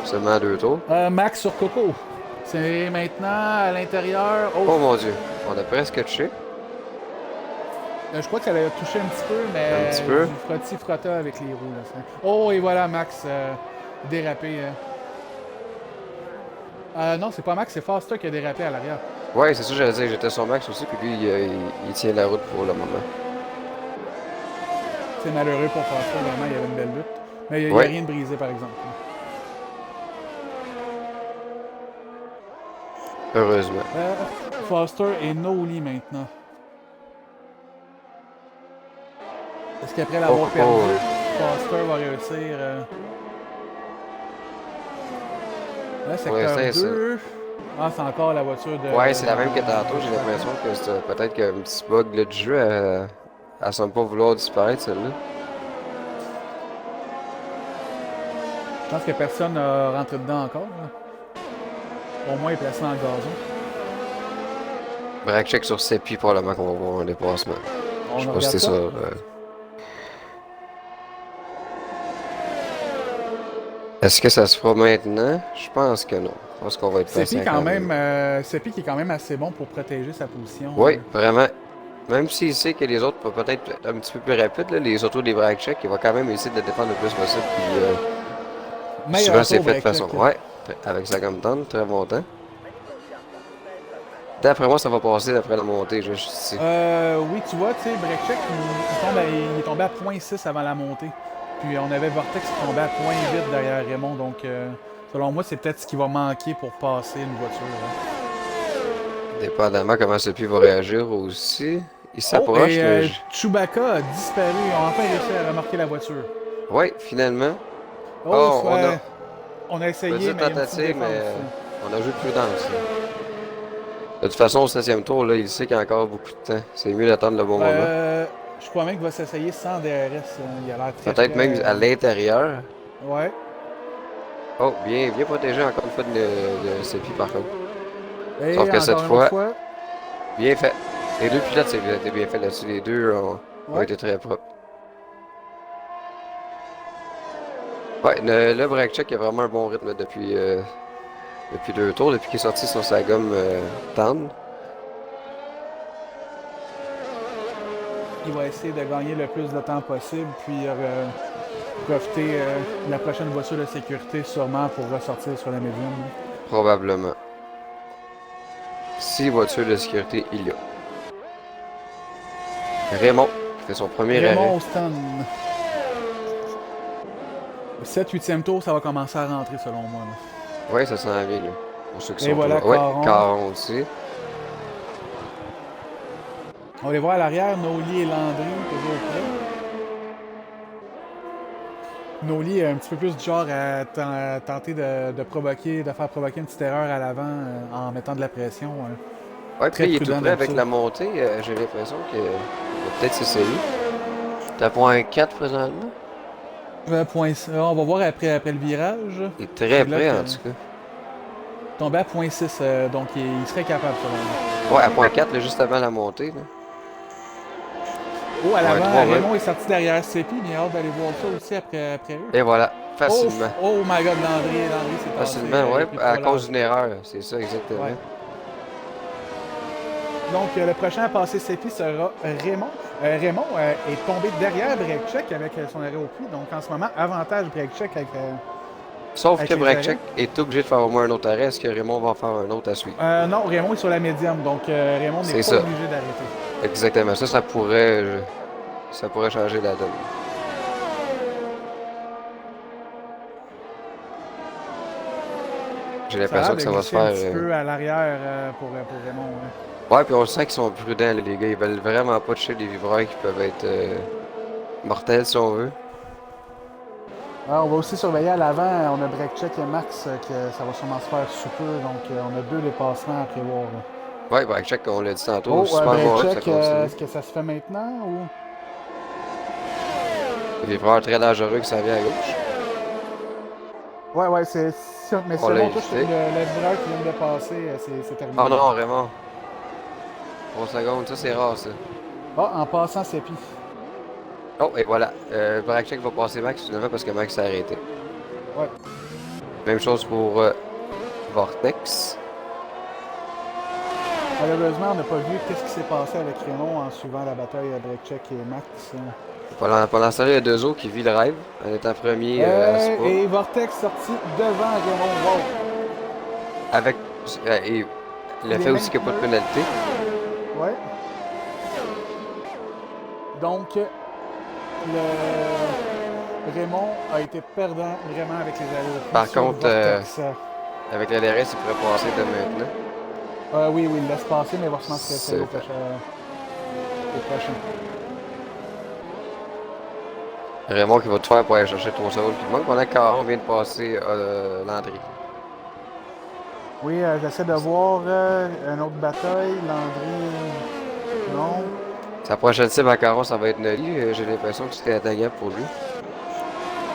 Seulement à 2 tours.
Max sur Coco. C'est maintenant à l'intérieur.
Oh mon dieu, on a presque touché.
Je crois qu'elle a touché un petit peu, mais
un petit peu.
du frotti-frotta avec les roues. Là. Oh, et voilà, Max dérapé. Non, c'est pas Max, c'est Foster qui a dérapé à l'arrière.
Ouais, c'est ça, j'allais dire, j'étais sur Max aussi, puis lui, il tient la route pour le moment.
C'est malheureux pour Foster, vraiment, il y avait une belle lutte. Mais il n'y a rien de brisé, par exemple.
Heureusement.
Foster et Noli maintenant. Est-ce qu'après l'avoir perdu, Foster va réussir... Là, secteur 2. Ah, c'est encore la voiture de...
Ouais, c'est la même que tantôt. J'ai l'impression que c'est peut-être qu'un petit bug là, du jeu. Elle semble pas vouloir disparaître, celle-là.
Je pense que personne n'a rentré dedans encore. Là. Au moins, il est placé dans le gazon.
Breakcheck sur Seppi, probablement qu'on va voir un dépassement. Je sais pas si c'est ça. Est-ce que ça se fera maintenant? Je pense que non. Je pense qu'on va être
Seppi Seppi qui est quand même assez bon pour protéger sa position.
Oui, vraiment. Même s'il sait que les autres peuvent peut-être être un petit peu plus rapides, là, les autos des Breakcheck, il va quand même essayer de défendre le plus possible. Puis, souvent, c'est fait de façon. Ouais, avec sa gomme tendre, très bon temps. D'après moi, ça va passer après la montée, juste ici.
Oui, tu vois, tu sais, Breakcheck, il est tombé à 0.6 avant la montée. Puis on avait Vortex qui tombait à 0.8 derrière Raymond. Donc, selon moi, c'est peut-être ce qui va manquer pour passer une voiture. Hein.
Dépendamment comment Seppi va réagir aussi. Il s'approche.
Chewbacca a disparu. Ils ont enfin réussi à remorquer la voiture.
Oui, finalement.
On a essayé, mais
tentative, mais on a joué de prudence. De toute façon, au 7e tour, là, il sait qu'il y a encore beaucoup de temps. C'est mieux d'attendre le bon moment.
Je crois même qu'il va s'essayer sans DRS. Il a l'air très
peut-être même à l'intérieur.
Ouais.
Oh, bien protégé encore une fois de Seppi, par contre.
Et
sauf que cette fois, bien fait. Les deux pilotes, c'était bien fait là-dessus. Les deux ont été très propres. Ouais, le Breakcheck a vraiment un bon rythme depuis 2 tours, depuis qu'il est sorti sur sa gomme tendre.
Il va essayer de gagner le plus de temps possible, puis profiter de la prochaine voiture de sécurité sûrement pour ressortir sur la médium.
Probablement. 6 voitures de sécurité il y a. Raymond, qui fait son premier
Raymond
arrêt.
au stun. Le 7-8e tour, ça va commencer à rentrer selon moi. Là.
Ouais, ça sent bien, là. Pour ceux qui
Et
sont
voilà,
toujours... Ouais,
Caron.
Caron aussi.
On va les voir à l'arrière, Noli et Landry, toujours prêts. Noli est un petit peu plus du genre à tenter de provoquer, de faire provoquer une petite erreur à l'avant en mettant de la pression.
Ouais, puis
Très
là, il est tout
prudent
prêt avec
d'habitude.
la montée. J'ai l'impression qu'il va peut-être s'essayer. T'as point 4 présentement?
On va voir après le virage.
Il est très
C'est là
prêt,
que
en tout cas.
tombé à point 6, donc il serait capable selon moi.
Ouais, à point 4, là, juste avant la montée. Là.
Oh, à
Ouais,
l'avant,
3, ouais.
Raymond est sorti derrière Sepi, mais hâte d'aller voir ça aussi après eux.
Et voilà,
Oh,
facilement.
oh my god, Landry s'est passé.
Facilement,
Il a
ouais,
pris
à
3
cause
larges.
d'une erreur. C'est ça, exactement.
Ouais. Donc, le prochain à passer Sepi sera Raymond. Raymond est tombé derrière Breakcheck avec son arrêt au puits. Donc, en ce moment, avantage Breakcheck avec.
Sauf
Avec
que
les
Breakcheck est obligé de faire au moins un autre arrêt. Est-ce que Raymond va en faire un autre à suivre?
Non, Raymond est sur la médium, donc Raymond n'est
C'est
pas
ça.
obligé d'arrêter.
Exactement. Ça pourrait changer la donne. J'ai
Ça a
l'impression
l'air
que
de
ça va se
glisser un
faire.
petit peu à l'arrière pour Raymond.
Ouais, puis on sent qu'ils sont prudents, là, les gars. Ils veulent vraiment pas toucher des vivreurs qui peuvent être mortels, si on veut.
On va aussi surveiller à l'avant. On a Breakcheck et Max, que ça va sûrement se faire sous peu. Donc, on a 2 dépassements à prévoir.
Ouais, Breakcheck, on l'a dit tantôt,
Oh,
super bon run, ça
Breakcheck,
continue.
est-ce que ça se fait maintenant ou.
Les vivreurs très dangereux qui s'en vient à gauche.
Ouais, c'est. Mais
On l'a
selon toi,
évité.
le virage qui vient de passer, c'est terminé.
Oh non, vraiment. 3 secondes, ça c'est rare, ça.
Ah, en passant, c'est pis.
Oh, et voilà. Breakcheck va passer Max finalement parce que Max s'est arrêté.
Ouais.
Même chose pour Vortex.
Malheureusement, on n'a pas vu qu'est-ce qui s'est passé avec Raymond en suivant la bataille à Breakcheck et Max.
Pendant ce temps-là, il y a deux autres qui vivent le rêve en étant premier à Spa.
Et Vortex sorti devant Raymond. Wow!
Avec et le fait aussi qu'il n'y a pas de pénalité.
Ouais. Donc, Raymond a été perdant vraiment avec les arrêts.
Par contre, avec la DRS, il pourrait passer de maintenant.
Oui, il laisse passer, mais il va se lancer
C'est
au prochain.
Raymond qui va tout faire pour aller chercher 3 secondes qui manque pendant que Caron vient de passer Landry.
Oui, j'essaie de voir une autre bataille. Landry. Non.
Sa prochaine cible à Caron, ça va être Noli. J'ai l'impression que c'était atteignable pour lui.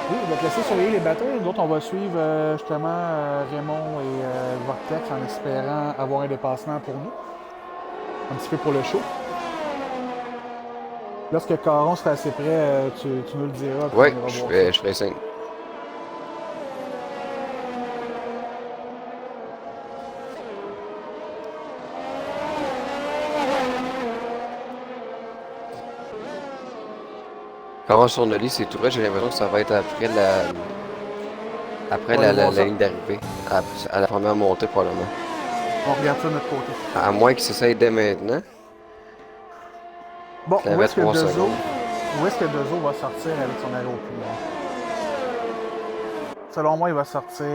Oui, il va te laisser surveiller les batailles. Nous autres, on va suivre justement Raymond et Vortex en espérant avoir un dépassement pour nous. Un petit peu pour le show. Lorsque Caron sera assez près, tu nous le diras.
Oui, je ferai signe. Caron sur Noli, c'est tout vrai. J'ai l'impression que ça va être après la ligne d'arrivée. À la première montée, probablement.
On regarde ça de notre côté.
À moins qu'il s'essaye dès maintenant.
Bon,
où est-ce que Dezo
va sortir avec son arrêt au puits? Selon moi, il va sortir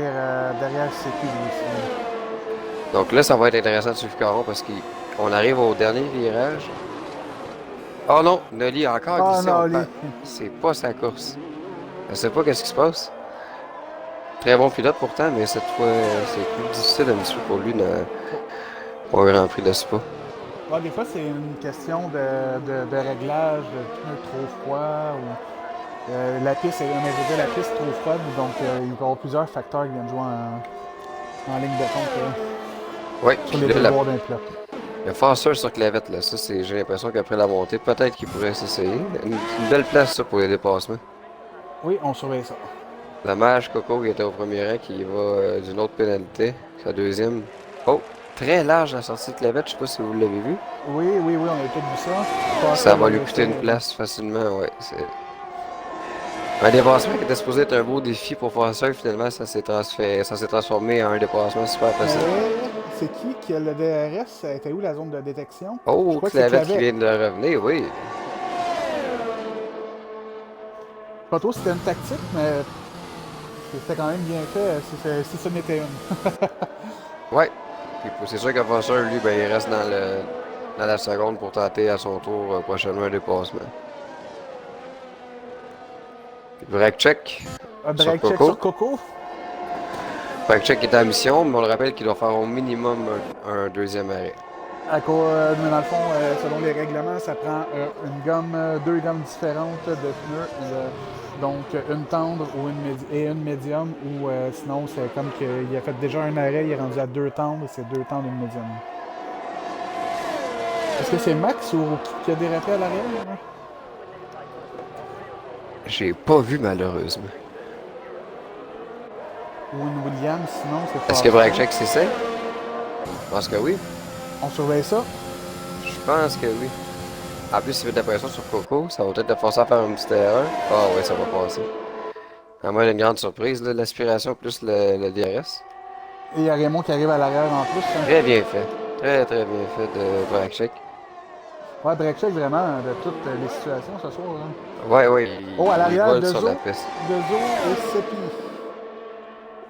derrière CQ aussi.
Donc là, ça va être intéressant de suivre Caron parce qu'on arrive au dernier virage. Oh non, Noli a encore glissé. C'est pas sa course. Je sais pas qu'est-ce qui se passe. Très bon pilote pourtant, mais cette fois, c'est plus difficile un petit peu pour lui pour un Grand Prix de Spa.
Des fois, c'est une question de réglage, de pneus trop froid ou la piste est trop froide, donc il va y avoir plusieurs facteurs qui viennent jouer en ligne de compte
oui,
sur les devoirs d'un pilote.
Le Foster sur clavette, là, ça, j'ai l'impression qu'après la montée, peut-être qu'il pourrait s'essayer. Une belle place, ça, pour les dépassements.
Oui, on surveille ça.
Dommage, Coco, qui était au premier rang, qui va d'une autre pénalité, sa deuxième. Oh, très large la sortie de clavette, je sais pas si vous l'avez vu.
Oui, on a tout vu ça.
Ça va lui coûter une place facilement, ouais. Un dépassement qui était supposé être un beau défi pour Foster, finalement, ça s'est transformé en un dépassement super facile.
C'est qui a le DRS? C'était où la zone de détection?
Oh, clavette qui vient de revenir, oui.
Pas trop si c'était une tactique, mais c'était quand même bien fait si ce n'était une.
Ouais. Puis c'est sûr que Foster, lui, ben, il reste dans la seconde pour tenter à son tour prochainement un dépassement. Puis break check
Un
sur
break check
Coco.
sur Coco.
Break check est en mission, mais on le rappelle qu'il doit faire au minimum un deuxième arrêt.
Mais dans le fond, selon les règlements, ça prend deux gommes différentes de pneus. Donc une tendre ou et une médium, ou sinon c'est comme qu'il a fait déjà un arrêt, il est rendu à deux tendres, c'est deux tendres et une médium. Est-ce que c'est Max ou qui a dérapé à l'arrière? Hein?
J'ai pas vu malheureusement.
Ou une Williams, sinon c'est pas.
Est-ce que break check c'est ça? Je pense que oui.
On surveille ça?
Je pense que oui. En plus, s'il met de la pression sur Coco, ça va peut-être te forcer à faire une petite erreur. Ah oui, ça va passer. À moins d'une grande surprise, là, l'aspiration plus le DRS.
Et il y a Raymond qui arrive à l'arrière en plus. Hein?
Très bien fait. Très très bien fait de break check.
Ouais, break check vraiment de toutes les situations ce soir. Hein?
Ouais, ouais.
Oh, à l'arrière,
de sur
Dezo
la piste.
et Sepi.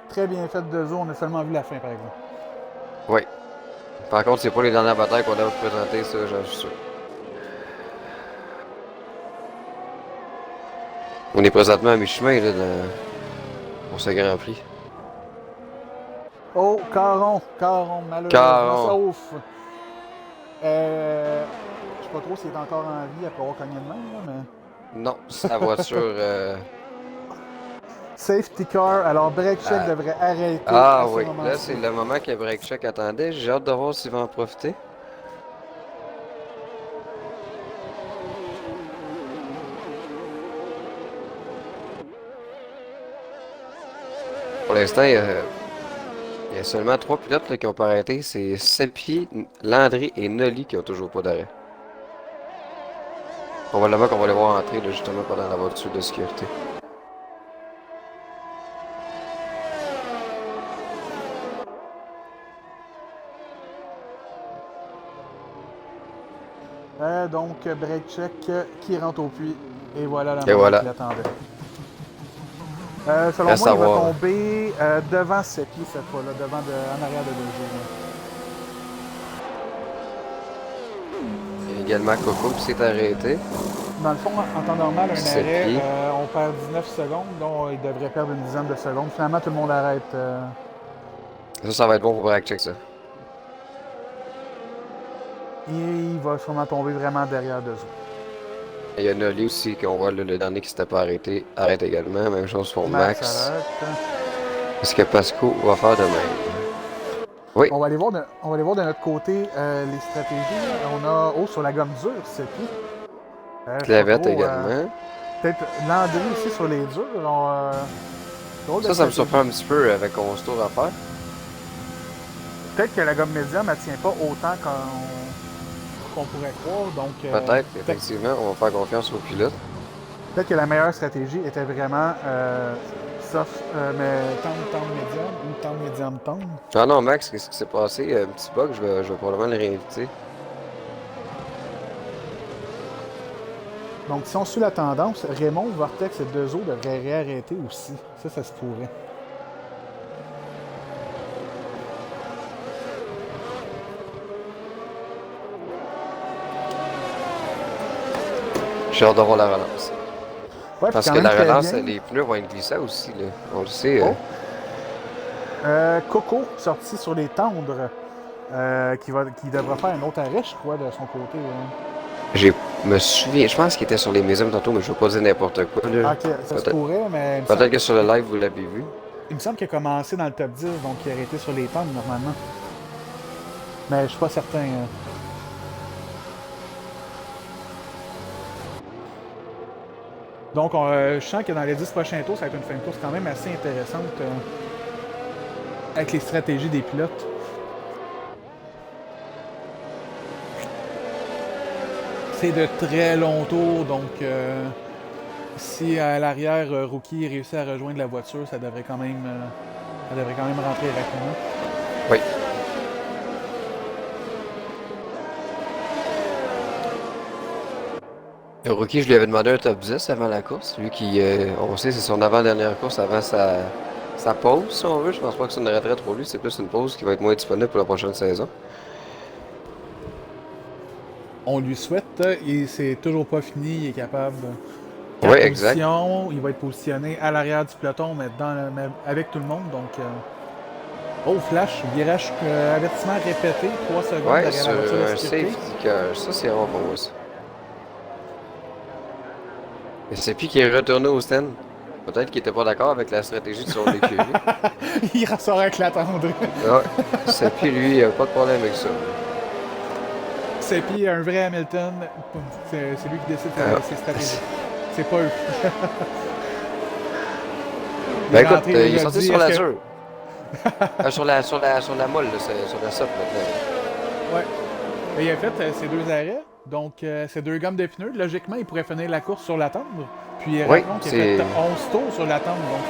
Très bien fait Dezo, on a seulement vu la fin par exemple.
Oui. Par contre, c'est pas les dernières batailles qu'on a vous présenter, ça, j'en suis sûr. On est présentement à mi-chemin, là, pour ce Grand Prix.
Oh, Caron, malheureusement,
Caron.
sauf. Je sais pas trop s'il est encore en vie après avoir cogné de main, là, mais...
Non, sa voiture...
Safety car, alors break check devrait arrêter
Ah
à ce
oui,
moment-ci.
là c'est le moment que break check attendait. J'ai hâte de voir s'il va en profiter. Pour l'instant, il y a seulement 3 pilotes là, qui ont pas arrêté. C'est Seppi, Landry et Nolly qui ont toujours pas d'arrêt. Probablement qu'on va les voir entrer là, justement pendant la voiture de sécurité.
Donc, break check qui rentre au puits. Et voilà la
Et voilà.
qu'il attendait. Selon
Reste
moi,
à
il va
voir.
tomber devant Sepi cette fois-là, en arrière de Dezo.
Il y a également Coco qui s'est arrêté.
Dans le fond, en temps normal, un
Sepi.
arrêt, on perd 19 secondes, donc il devrait perdre une dizaine de secondes. Finalement, tout le monde arrête.
Ça va être bon pour break check, ça.
Et il va sûrement tomber vraiment derrière Dezo.
Et il y a Nolly aussi, qu'on voit le dernier qui s'était pas arrêté, arrête également. Même chose pour Max.
Arrête.
Est-ce que Pasco va faire de même? Oui.
On va aller voir de notre côté les stratégies. On a sur la gomme dure, Sepi.
Clavette également.
Peut-être Landry aussi sur les durs.
Ça me surprend un petit peu avec 11 tours à faire.
Peut-être que la gomme médium, elle tient pas autant qu'on pourrait croire. Donc,
Peut-être, effectivement, on va faire confiance aux pilotes.
Peut-être que la meilleure stratégie était vraiment soft, mais tendre médium ou tendre médium tendre.
Ah non, Max, qu'est-ce qui s'est passé? Un petit bug, je vais probablement le réinviter.
Donc, si on suit la tendance, Raymond, Vortex et Dezo devraient réarrêter aussi. Ça se pourrait.
J'ai hâte de voir la relance.
Ouais,
Parce
quand
que
même
la
très
relance,
bien.
les pneus vont être glissants aussi, là. On le sait.
Coco, sorti sur les tendres, qui devra faire un autre arrêt, je crois, de son côté.
Je me souviens, je pense qu'il était sur les médiums tantôt, mais je ne veux pas dire n'importe quoi. Là.
Ok, ça se pourrait, mais...
Peut-être que sur le live, vous l'avez vu.
Il me semble qu'il a commencé dans le top 10, donc il a arrêté sur les tendres, normalement. Mais je suis pas certain. Donc, je sens que dans les 10 prochains tours, ça va être une fin de course quand même assez intéressante avec les stratégies des pilotes. C'est de très longs tours, donc si à l'arrière, Rookie réussit à rejoindre la voiture, ça devrait quand même rentrer rapidement.
Oui. Le rookie, je lui avais demandé un top 10 avant la course. Lui qui, on sait, c'est son avant-dernière course avant sa pause, si on veut. Je pense pas que c'est une retraite pour lui, c'est plus une pause qui va être moins disponible pour la prochaine saison.
On lui souhaite, et c'est toujours pas fini, il est capable.
Oui,
4
exact.
positions, il va être positionné à l'arrière du peloton, mais, mais avec tout le monde. Donc, oh, flash, virage, avertissement répété, 3 secondes
Ouais,
derrière
sur
la voiture de
un
sécurité.
safety car. Ça, c'est rare pour moi, ça. Et c'est puis qui est retourné au stand. Peut-être qu'il était pas d'accord avec la stratégie de son écurie.
Il ressort avec la tendre.
Ouais. C'est puis lui, il a pas de problème avec ça.
C'est puis un vrai Hamilton, c'est lui qui décide
Euh,
ses stratégies. C'est pas eux. Il
Ben
est
écoute,
rentré,
il est
il a
sorti
dit,
sur la
est-ce que...
dure. Sur la molle, là, sur la soft maintenant.
Ouais. Et il a fait ses 2 arrêts, donc ses 2 gommes de pneus. Logiquement, il pourrait finir la course sur la tendre. Puis
Oui,
rappelons qu'il a
c'est.
fait 11 tours sur la tendre, donc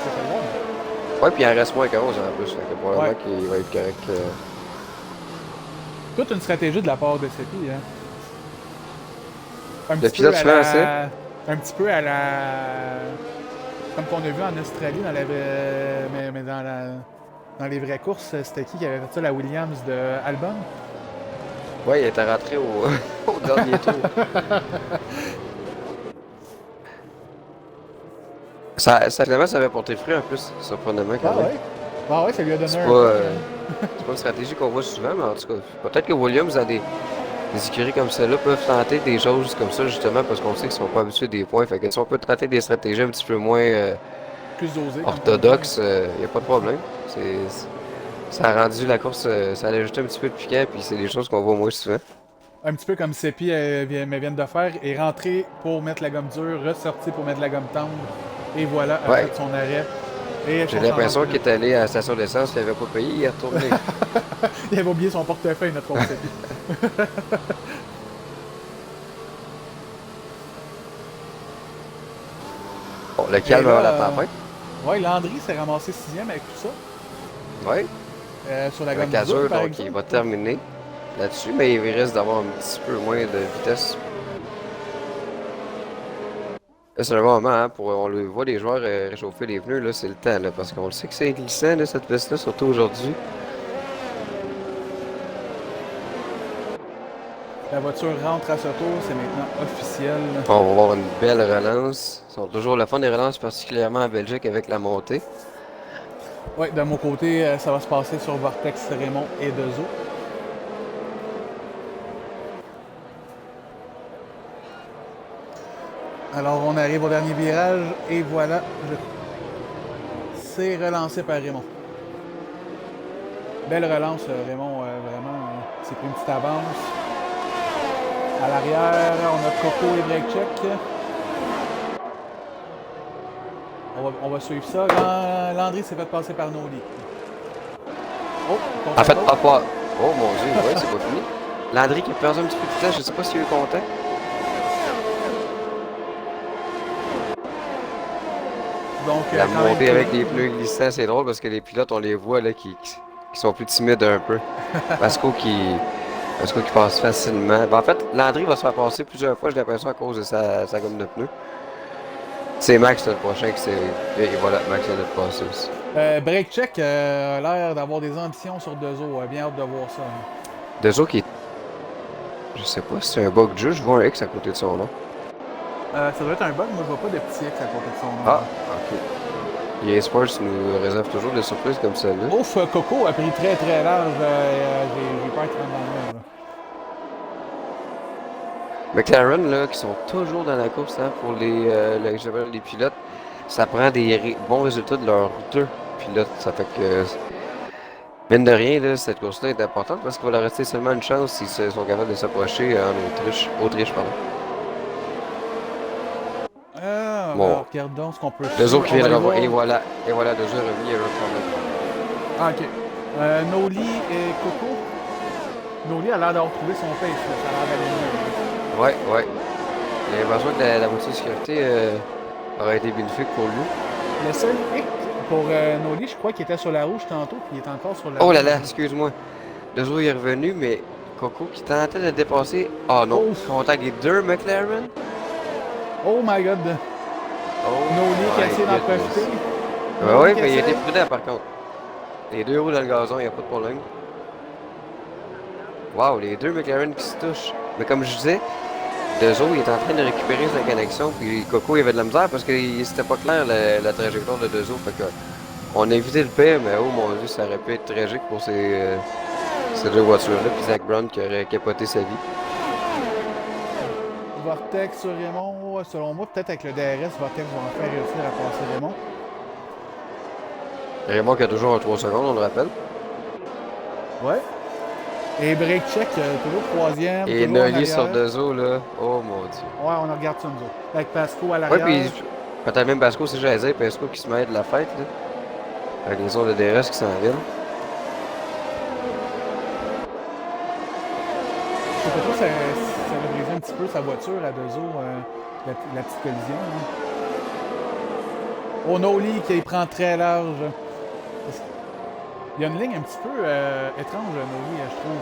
c'était bon.
Ouais, puis il en reste moins qu'à 11 en plus. Fait que
Ouais.
probablement qu'il va être correct.
Toute une stratégie de la part de Seppi, hein. Un
Le
petit peu
pilote
à
français.
la... Un petit peu à la... Comme qu'on a vu en Australie, dans la... mais dans la... Dans les vraies courses, c'était qui avait fait ça? La Williams de Albon?
Ouais, il était rentré au, au dernier tour. Finalement, ça avait porté fruit en plus, surprenamment quand
Ah
même.
ouais? Ah ouais, ça lui a donné
C'est
un
pas,
peu.
c'est pas une stratégie qu'on voit souvent, mais en tout cas, peut-être que Williams, dans des écuries comme celle-là, peuvent tenter des choses comme ça, justement, parce qu'on sait qu'ils sont pas habitués des points. Fait que si on peut tenter des stratégies un petit peu moins
Plus osé, comme qu'on dit.
orthodoxes, il n'y a pas de problème. Ça a rendu la course, ça a ajouté un petit peu de piquant, puis c'est des choses qu'on voit moins souvent.
Un petit peu comme Seppi vient de faire, est rentré pour mettre la gomme dure, ressorti pour mettre la gomme tendre, et voilà, a
Ouais,
fait son arrêt. Et
j'ai
son changement
l'impression
de
qu'il
pneu.
est allé à la station d'essence, qu'il n'avait pas payé, il est retourné.
Il avait oublié son portefeuille, notre pauvre Seppi.
Bon, le
Et
calme avant la
là,
tempête.
ouais, Landry s'est ramassé 6e avec tout ça.
Ouais,
Sur la
avec
gomme dure,
Azure,
par
donc il
exemple.
va terminer là-dessus, mais il risque d'avoir un petit peu moins de vitesse. Là, c'est un bon moment, hein, on le voit les joueurs réchauffer les pneus, là, c'est le temps, là, parce qu'on le sait que c'est glissant, là, cette piste-là, surtout aujourd'hui.
La voiture rentre à ce tour, c'est maintenant officiel.
On va avoir une belle relance. Ils sont toujours le fun des relances, particulièrement en Belgique avec la montée.
Ouais, de mon côté, ça va se passer sur Vortex, Raymond et Dezo. Alors, on arrive au dernier virage, et voilà, c'est relancé par Raymond. Belle relance, Raymond, vraiment, c'est pris une petite avance. À l'arrière, on a Coco et Break Check. On va suivre ça. Landry s'est fait passer par Noli. Oh,
En fait,
contre-tour.
pas. Oh mon dieu, ouais, c'est pas fini. Landry qui a perdu un petit peu de vitesse, je sais pas s'il est content.
Donc,
La
quand même
montée avec
clean.
des pneus glissants, c'est drôle parce que les pilotes, on les voit là, qui sont plus timides un peu. Vasco qui passe facilement. Ben, en fait, Landry va se faire passer plusieurs fois, j'ai l'impression, à cause de sa gomme de pneus. C'est Max là, le prochain qui s'est. Et voilà, Max vient de le passer aussi.
Break Check a l'air d'avoir des ambitions sur Dezo. Bien hâte de voir ça.
Dezo qui est. Je sais pas si c'est un bug de jeu, je vois un X à côté de son nom.
Ça doit être un bug, moi je vois pas de petit X à côté de son nom.
Ah, ok. EA Sports nous réserve toujours des surprises comme celle-là.
Ouf, Coco a pris très très large. J'ai peur qu'il rentre dans le mur. Là.
McLaren, là, qui sont toujours dans la course hein, pour les pilotes, ça prend des bons résultats de leurs deux pilotes. Ça fait que, mine de rien, là, cette course-là est importante parce qu'il va leur rester seulement une chance s'ils sont capables de s'approcher en Autriche, pardon. Bon,
Alors, regardons ce qu'on peut
deux
suivre.
autres qui
On va
viennent
aller
revoir.
voir.
Et voilà, deux heures remis à
Ah, ok. Noli et Coco. Noli a l'air d'avoir trouvé son pace. Là. Ça a l'air d'aller mieux.
Ouais, ouais. Il a l'impression que la voiture de sécurité aurait été bénéfique pour lui.
Le seul hic pour Noli, je crois qu'il était sur la rouge tantôt, puis il est encore sur la
Oh
rouge.
là là, excuse-moi. Deux jours il est revenu, mais Coco qui tentait de le dépasser. Oh non,
Ouf.
contact des deux McLaren.
Oh my god!
Oh
Noli qui a
my
essayé d'en
goodness.
profiter.
Ouais,
Noli
ouais,
qui
mais il a été
essaie.
prudent par contre. Les deux roues dans le gazon, il n'y a pas de problème. Wow, les deux McLaren qui se touchent. Mais comme je disais, Dezo il est en train de récupérer sa connexion, puis Coco il avait de la misère parce que c'était pas clair la trajectoire de Dezo. Fait que on a évité le pire, mais oh mon dieu, ça aurait pu être tragique pour ces deux voitures-là, puis Zach Brown qui aurait capoté sa vie.
Vortex sur Raymond, selon moi, peut-être avec le DRS, Vortex va enfin réussir à passer Raymond.
Raymond qui a toujours un 3 secondes, on le rappelle.
Ouais. Et break check, toujours troisième,
Et
toujours en
Nolly sur
arrière.
Dezo, là, oh mon dieu.
Ouais, on regarde ça nous autres. Avec Pasco à
Ouais,
l'arrière.
puis peut-être même Pasco, c'est j'allais dire, Pasco qui se met de la fête, là. Avec les autres de DRS qui s'en viennent.
Je sais pas trop, ça a brisé un petit peu sa voiture à Dezo, la petite collision. Hein. Oh, Noli qui prend très large. Il y a une ligne un petit peu étrange, Noli, je trouve.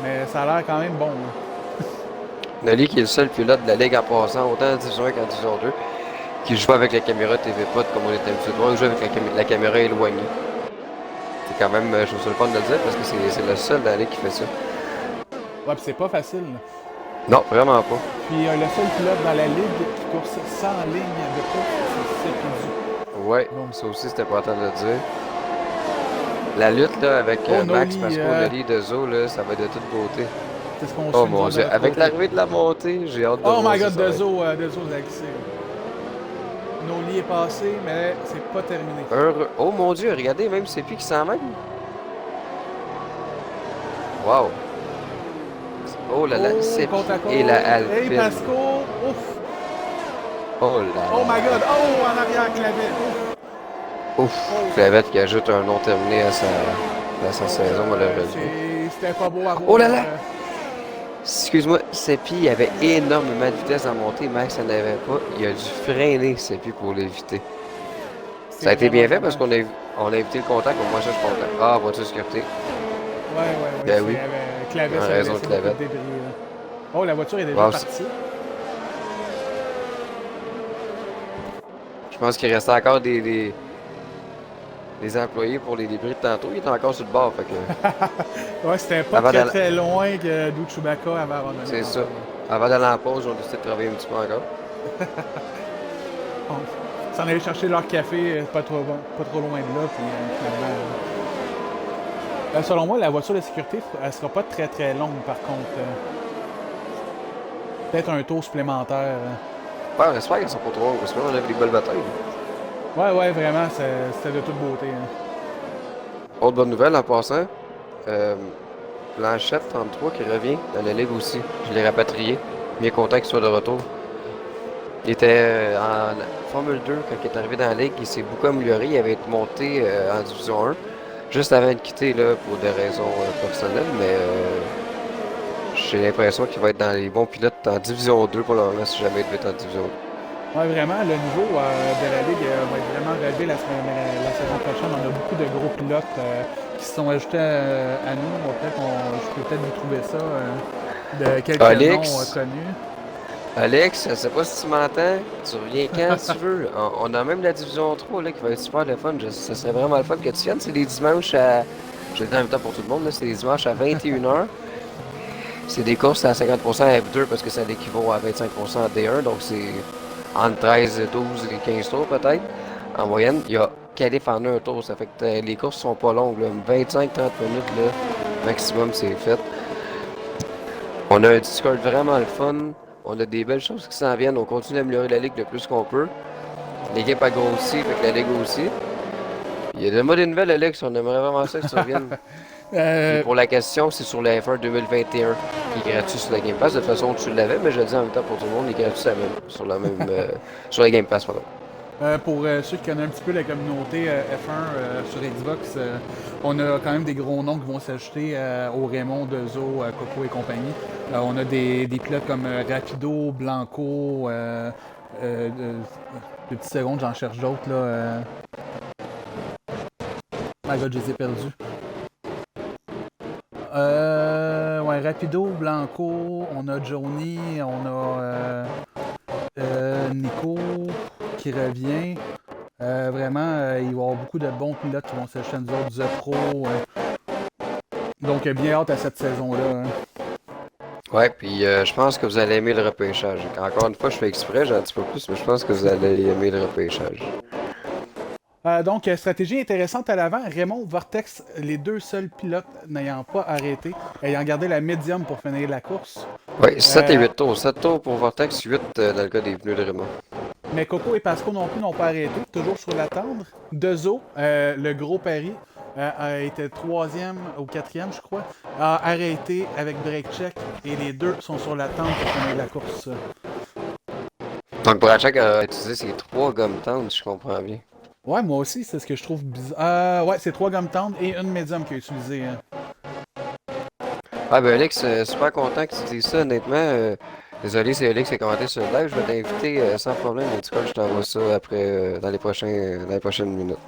Mais ça a l'air quand même bon. Là.
Nolly qui est le seul pilote de la ligue en passant, autant en Division 1 qu'en Division 2, qui joue pas avec la caméra TV Pod comme on est habitué de voir, il joue avec la caméra éloignée. C'est quand même, je trouve ça le fun de le dire parce que c'est le seul dans la ligue qui fait ça.
Ouais, pis c'est pas facile. Là.
Non, vraiment pas.
Puis le seul pilote dans la ligue qui course sans ligne de course, c'est Pidu.
Ouais, ça aussi c'était important de le dire. La lutte là avec Max,
Noli,
Pasco, Nolly, Dezo, là, ça va être de toute beauté.
c'est ce qu'on
Oh
suit
mon
nous
dieu,
de notre
avec
côté.
l'arrivée de la montée, j'ai hâte de
Oh
voir
my god,
ça va être.
Dezo l'a glissé. Noli est passé, mais c'est pas terminé.
Oh mon dieu, regardez, même c'est lui qui s'en mène. Wow. Oh là là, c'est
Côte à côte.
et la Alpine.
Hey Pasco, ouf.
Oh là
Oh
là.
my god, oh en arrière clavet, ouf.
Ouf, Clavette qui ajoute un non terminé à sa saison malheureusement.
C'était pas beau à voir.
Oh là là! Excuse-moi, Seppi avait énormément de vitesse à monter, Max n'en avait pas. Il a dû freiner Seppi pour l'éviter. Ça a été bien fait parce qu'on a évité le contact, au moins ça je suis content. Ah, voiture de sécurité.
Ouais.
Ben oui.
Clavet,
En
ça a
raison
laissé
de
beaucoup
Clavette.
de débris. Là. Oh, la voiture est déjà
Wow,
partie.
je pense qu'il restait encore des employés pour les débris de tantôt. Il était encore sur le bord, fait que.
Ouais, c'était pas
Avant
très loin que d'où Chewbacca avait abandonné.
C'est ça. Avant d'aller en pause, on a décidé de travailler un petit peu encore.
Bon, ils s'en allaient chercher leur café pas trop loin de là, puis finalement... selon moi, la voiture de sécurité, elle sera pas très longue, par contre. Peut-être un tour supplémentaire.
Ouais, on espère qu'elles sont pas trop longues, parce que là, on avait des belles batailles.
Ouais, vraiment, c'était de toute beauté. Hein.
Autre bonne nouvelle en passant, Blanchette 33 qui revient dans la ligue aussi. Je l'ai rapatrié. Bien content qu'il soit de retour. Il était en Formule 2 quand il est arrivé dans la ligue. Il s'est beaucoup amélioré. Il avait été monté en Division 1 juste avant de quitter là, pour des raisons personnelles. Mais j'ai l'impression qu'il va être dans les bons pilotes en Division 2 pour le moment si jamais il devait être en Division 2.
Ouais, vraiment, le niveau de la Ligue va être vraiment relevé la saison prochaine. On a beaucoup de gros pilotes qui se sont ajoutés à nous. Je peux peut-être vous trouver ça de quelques noms connus.
Alex, je sais pas si tu m'entends, tu reviens quand tu veux. On a même la Division 3 là, qui va être super le fun. Ça serait vraiment le fun que tu viennes. C'est des dimanches à... Je le dis en même temps pour tout le monde, c'est des dimanches à 21h. C'est des courses à 50% F2 parce que ça équivaut à 25% en D1. Donc c'est entre 13, 12 et 15 tours peut-être. En moyenne, il y a qualif en un tour. Ça fait que les courses sont pas longues. 25-30 minutes là, maximum, c'est fait. On a un Discord vraiment le fun. On a des belles choses qui s'en viennent. On continue d'améliorer la ligue le plus qu'on peut. L'équipe a grossi, fait que la ligue aussi. Il y a des nouvelles, Alex. On aimerait vraiment ça que tu reviennes. Et pour la question, c'est sur la F1 2021 qui est gratuit sur la Game Pass. De toute façon, tu l'avais, mais je le dis en même temps pour tout le monde, il est gratuit sur la même sur la Game Pass. Pardon.
Pour ceux qui connaissent un petit peu la communauté F1 sur Xbox, on a quand même des gros noms qui vont s'ajouter au Raymond, Dezo, Coco et compagnie. On a des pilotes comme Rapido, Blanco, deux petites secondes, j'en cherche d'autres. Là, My God, je les ai perdus. Ouais, Rapido, Blanco, on a Johnny, on a Nico qui revient. Vraiment, il va y avoir beaucoup de bons pilotes qui vont s'acheter nous autres, The Pro. Donc, bien hâte à cette saison-là. Hein.
Ouais, puis je pense que vous allez aimer le repêchage. Encore une fois, je fais exprès, j'en dis pas plus, mais je pense que vous allez aimer le repêchage.
Donc, stratégie intéressante à l'avant. Raymond, Vortex, les deux seuls pilotes n'ayant pas arrêté, ayant gardé la médium pour finir la course.
Oui, 7 et 8 tours. 7 tours pour Vortex, 8 dans le cas des pneus de Raymond.
Mais Coco et Pasco non plus n'ont pas arrêté, toujours sur la tendre. Dezo, le gros pari, a été troisième ou quatrième, je crois, a arrêté avec break check et les deux sont sur la tendre pour finir la course.
Donc Brachak a utilisé ses 3 gommes tendres, si je comprends bien.
Ouais, moi aussi, c'est ce que je trouve bizarre. Ouais, c'est 3 gommes tendres et une médium qu'il a utilisé. Hein.
Ah ben Alex, super content que tu dises ça, honnêtement. Désolé, c'est Alex qui a commenté sur le live. Je vais t'inviter sans problème. En tout cas, je t'envoie ça après dans les prochaines minutes.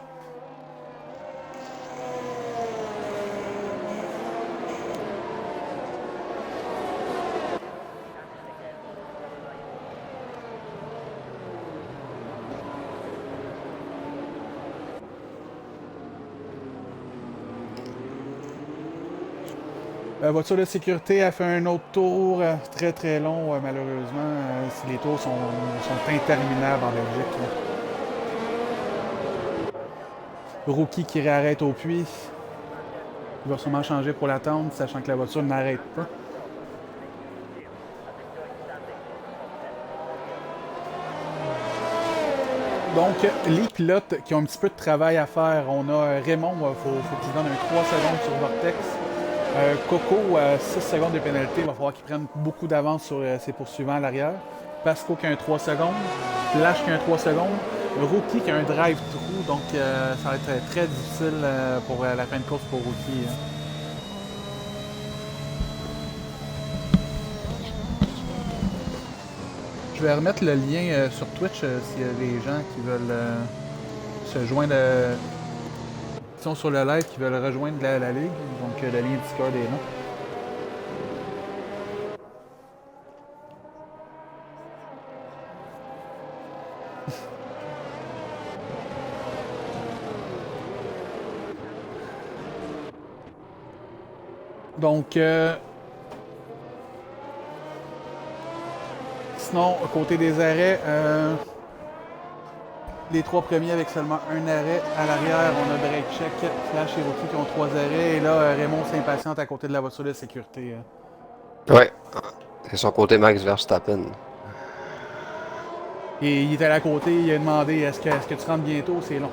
La voiture de sécurité a fait un autre tour très très long, malheureusement. Les tours sont interminables en Belgique. Là. Rookie qui réarrête au puits. Il va sûrement changer pour l'attendre, sachant que la voiture n'arrête pas. Donc, les pilotes qui ont un petit peu de travail à faire, on a Raymond, il faut qu'il donne un 3 secondes sur Vortex. Coco, 6 secondes de pénalité, il va falloir qu'il prenne beaucoup d'avance sur ses poursuivants à l'arrière. Pasco qui a un 3 secondes. Flash qui a un 3 secondes. Rookie qui a un drive-through, donc ça va être très difficile pour la fin de course pour Rookie. Hein. Je vais remettre le lien sur Twitch s'il y a des gens qui veulent se joindre, qui sont sur le live, qui veulent rejoindre la ligue. Donc le lien Discord est là. Donc, sinon, côté des arrêts, les 3 premiers avec seulement un arrêt. À l'arrière, on a break check, Flash et Rookie qui ont 3 arrêts. Et là, Raymond s'impatiente à côté de la voiture de sécurité.
Ouais, c'est son côté Max Verstappen.
Et il était à côté, il a demandé est-ce que tu rentres bientôt, c'est long.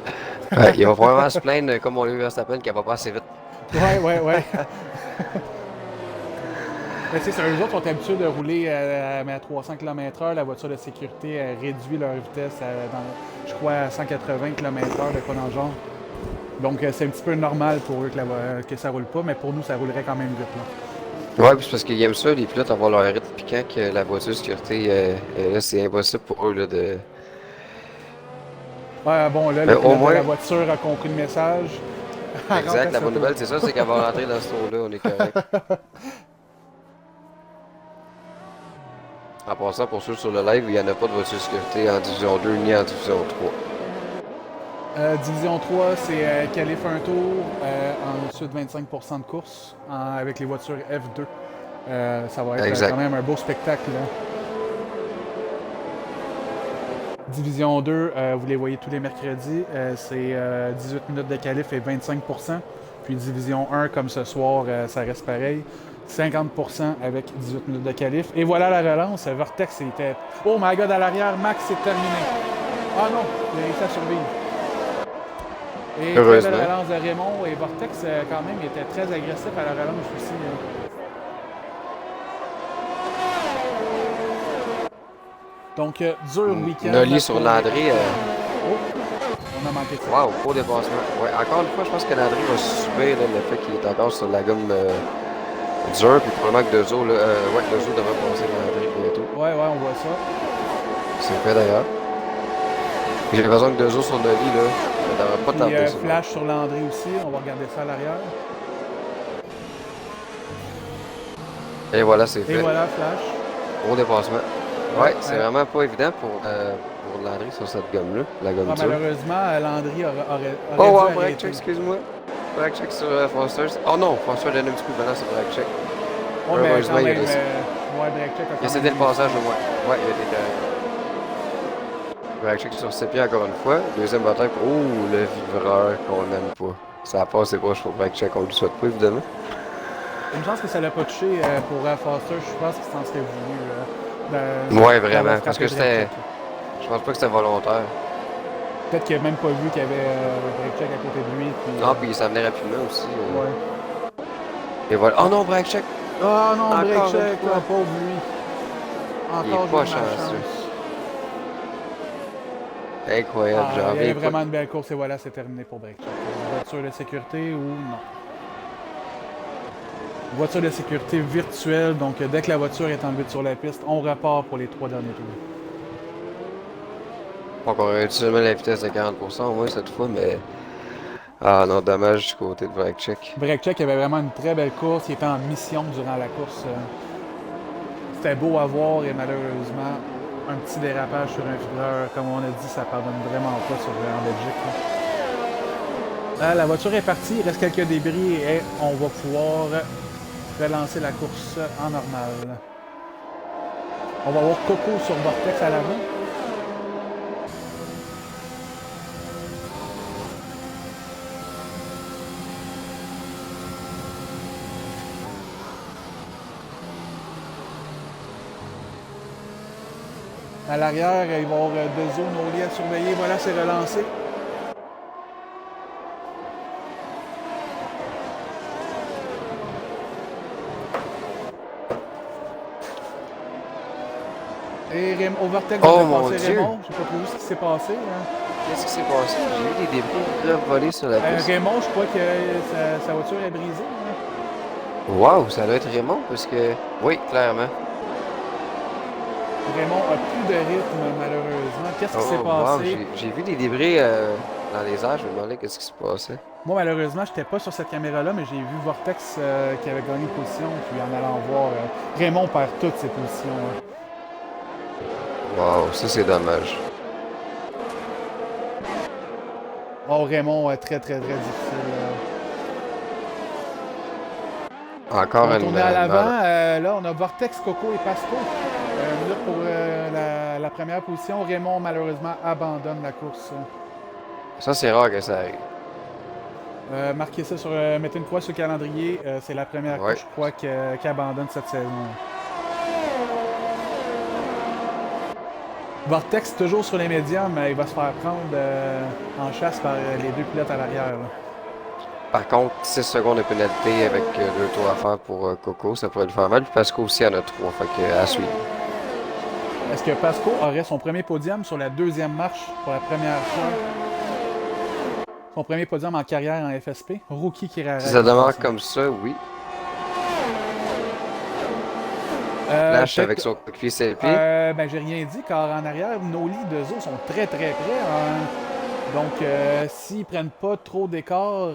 Ouais, il va probablement se plaindre, comme on l'a vu Verstappen, qu'il va pas assez vite.
Ouais. Mais c'est ça, eux autres sont habitués de rouler à 300 km/h. La voiture de sécurité a réduit leur vitesse je crois, à 180 km/h, de quoi dans le genre. Donc c'est un petit peu normal pour eux que ça roule pas, mais pour nous, ça roulerait quand même vite. Là.
Ouais, puis c'est parce qu'ils aiment ça, les pilotes, avoir leur rythme piquant que la voiture de sécurité, là, c'est impossible pour eux là, de...
Ouais, bon, là, le pilote de la voiture a compris le message.
Exact, la bonne nouvelle, c'est ça, c'est qu'elle va rentrer dans ce tour-là, on est correct. En passant, pour ceux sur le live, il n'y en a pas de voiture de sécurité en Division 2 ni en Division
3. Division 3, c'est qualif un tour, ensuite 25% de course avec les voitures F2. Ça va être quand même un beau spectacle. Là. Division 2, vous les voyez tous les mercredis, c'est 18 minutes de qualif et 25%. Puis Division 1, comme ce soir, ça reste pareil. 50% avec 18 minutes de qualif. Et voilà la relance. Vortex était... Oh my god, à l'arrière, Max, c'est terminé. Ah non, il a réussi à survivre. Et très belle relance de Raymond. Et Vortex, quand même, il était très agressif à la relance aussi. Donc, dur week-end.
Nolly sur Landry.
Oh, on a manqué de ça.
Wow, beau dépassement. Ouais, encore une fois, je pense que Landry va subir là, le fait qu'il est encore sur la gomme dur, puis probablement que Dezo, Dezo devrait passer Landry bientôt.
Ouais, on voit ça.
C'est fait d'ailleurs. J'ai l'impression que Dezo sur Nolly, là, ça devrait pas tarder.
Flash sur Landry aussi, on va regarder ça à l'arrière.
Et voilà, c'est fait.
Et voilà, Flash.
Gros dépassement. Ouais, c'est vraiment pas évident pour Landry sur cette gomme-là, la gomme dure.
Malheureusement, Landry
Oh,
aurait dû
wow, break
arrêter.
check, excuse-moi. Break check sur Foster. Oh non, Foster donne un petit coup de balance sur break check.
Ouais, mais
Heureusement,
quand
il a
même,
laissé.
ouais, break check a
Il
quand
a
même
cédé le passage
réussi.
au moins. Ouais, il a été correct. Break check sur ses pieds encore une fois. Deuxième bataille. Oh, le vivreur qu'on n'aime pas. Ça a passé proche pour break check, on le souhaite pas évidemment.
Une chance que ça l'a pas touché pour Foster, je pense qu'il s'en serait voulu
Ouais,
d'avoir
vraiment, parce
frappé
que
break check.
c'était. Je pense pas que c'était volontaire.
Peut-être qu'il a même pas vu qu'il y avait break check à côté de lui. Puis,
Ah, puis ça venait rapidement aussi.
ouais.
Et voilà. Oh non, break check!
Oh non, break
Encore une
check,
fois.
oh, pauvre lui.
Il
Encore
est
j'ai
pas
eu
chanceux.
malchance.
Incroyable,
Ah,
j'en
il y avait
reviens
vraiment
pas.
une belle course et voilà, c'est terminé pour break check. Voiture de sécurité ou non? Voiture de sécurité virtuelle, donc dès que la voiture est enlevée sur la piste, on repart pour les 3 derniers tours.
Pas qu'on aurait seulement la vitesse de 40% au moins cette fois, mais. Ah non, dommage du côté de break check.
Break check avait vraiment une très belle course, il était en mission durant la course. C'était beau à voir et malheureusement, un petit dérapage sur un fileur, comme on a dit, ça pardonne vraiment pas en Belgique. Là, la voiture est partie, il reste quelques débris et on va pouvoir relancer la course en normal. On va avoir Coco sur Vortex à l'avant. À l'arrière, il va y avoir deux zones au lit à surveiller. Voilà, c'est relancé. Et au Vortex vient
Oh
de
mon
passer
Dieu!
Raymond. Je sais pas trop vu ce qui s'est passé. Hein.
Qu'est-ce qui s'est passé? J'ai vu des débris revolés sur la piste.
Raymond, je crois que sa voiture est brisée. Hein.
Wow, ça doit être Raymond parce que. Oui, clairement.
Raymond a plus de rythme, malheureusement. Qu'est-ce qui s'est
Oh wow,
passé?
j'ai vu des débris dans les airs, je me demandais qu'est-ce qui se passait.
Moi, malheureusement, j'étais pas sur cette caméra-là, mais j'ai vu Vortex qui avait gagné position. Puis en allant voir, Raymond perd toutes ses positions. Hein.
Wow, ça c'est dommage.
Oh, Raymond, très difficile.
Encore
On va
une.
tourner à l'avant. Là, on a Vortex, Coco et Pasco. Là, pour la première position, Raymond, malheureusement, abandonne la course.
Ça c'est rare que ça arrive.
Marquez ça sur. Mettez une croix sur le calendrier. C'est la première
Ouais.
course, je crois, qui abandonne cette saison. Vortex, toujours sur les médiums, il va se faire prendre en chasse par les deux pilotes à l'arrière.
Par contre, 6 secondes de pénalité avec 2 tours à faire pour Coco, ça pourrait le faire mal. Puis Pasco aussi en a 3, fait que à suivre.
Est-ce que Pasco aurait son premier podium sur la deuxième marche pour la première fois? Son premier podium en carrière en FSP? Rookie qui rarrait.
Si ça demeure comme ça, oui. Flash avec son coéquipier CLP.
Ben, j'ai rien dit, car en arrière, Noli et Dezo sont très près. Hein. Donc, s'ils prennent pas trop d'écart,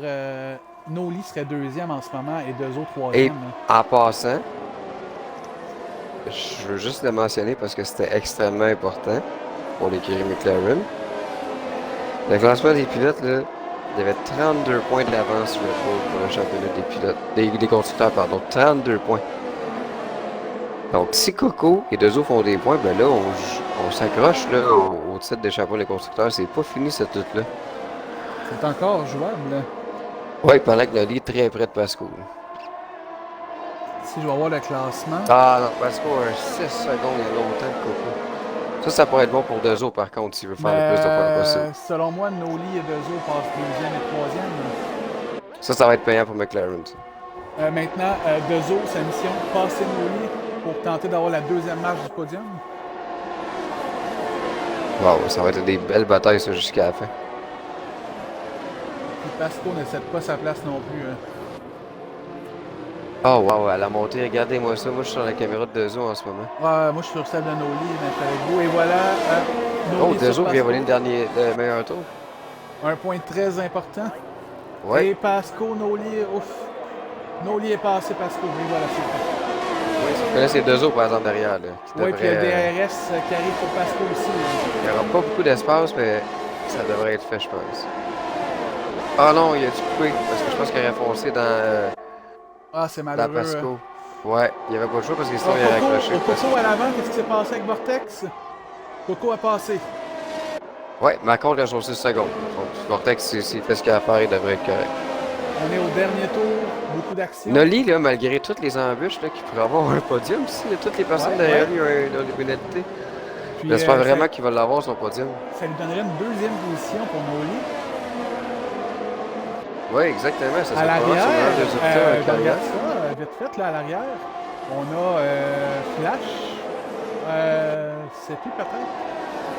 Noli serait deuxième en ce moment et Dezo troisième.
Et en passant, je veux juste le mentionner parce que c'était extrêmement important pour l'écurie McLaren. Le classement des pilotes, là, il y avait 32 points d'avance Red Bull pour le championnat des pilotes, des constructeurs, pardon, 32 points. Donc, si Coco et Dezo font des points, ben là, on s'accroche là, au titre des champions des constructeurs. C'est pas fini cette lutte-là.
C'est encore jouable.
Oui, pendant que Noli est très près de Pasco.
Si je vais voir le classement.
Ah non, Pasco a 6 secondes, il y a longtemps que Coco. Ça pourrait être bon pour Dezo par contre, s'il veut faire le plus de points possible.
Selon moi, Noli et Dezo passent deuxième et troisième.
Ça va être payant pour McLaren. Ça.
Maintenant, Dezo, sa mission, passer Noli pour tenter d'avoir la deuxième marche du podium.
Wow, ça va être des belles batailles ça jusqu'à la fin.
Puis Pasco ne cède pas sa place non plus. Hein.
Oh wow, à la montée, regardez-moi ça. Moi je suis sur la caméra de Dezo en ce moment.
Ouais, moi je suis sur celle de Noli, mais je suis avec vous. Et voilà, Noli
Oh, Dezo
sur
vient
Pasco.
voler le meilleur tour.
Un point très important.
Ouais.
Et Pasco, Noli, ouf. Noli est passé, Pasco. Et voilà, c'est fait.
Oui, Je connais ces deux autres, par exemple, derrière. Là, qui
Oui, puis il y a
devraient,
le DRS qui arrive pour Pasco aussi.
il n'y aura pas beaucoup d'espace, mais ça devrait être fait, je pense. Ah non, il a dû couper, parce que je pense qu'il aurait foncé
Ah, c'est
dans
malheureux.
Pasco. Ouais, il n'y avait pas le choix parce que
Ah,
sinon il aurait accroché.
Coco à l'avant, qu'est-ce qui s'est passé avec Vortex? Coco a passé.
Ouais, mais contre, il a chaussé 6 secondes. Donc, Vortex, s'il fait ce qu'il a à faire, il devrait être correct.
On est au dernier tour, beaucoup d'action.
Nolly, là, malgré toutes les embûches, là, qui pourrait avoir un podium, si là, toutes les personnes
Ouais,
derrière
ouais.
lui ont une pénalité.
Puis,
J'espère vraiment
ça,
qu'il va l'avoir, son podium.
ça lui donnerait une deuxième position pour Noli.
Ouais, exactement. Ça
À
serait probablement son meilleur
l'arrière,
résultat en
regarde
carrière.
ça, vite fait, là, à l'arrière. On a Flash. C'est plus peut-être.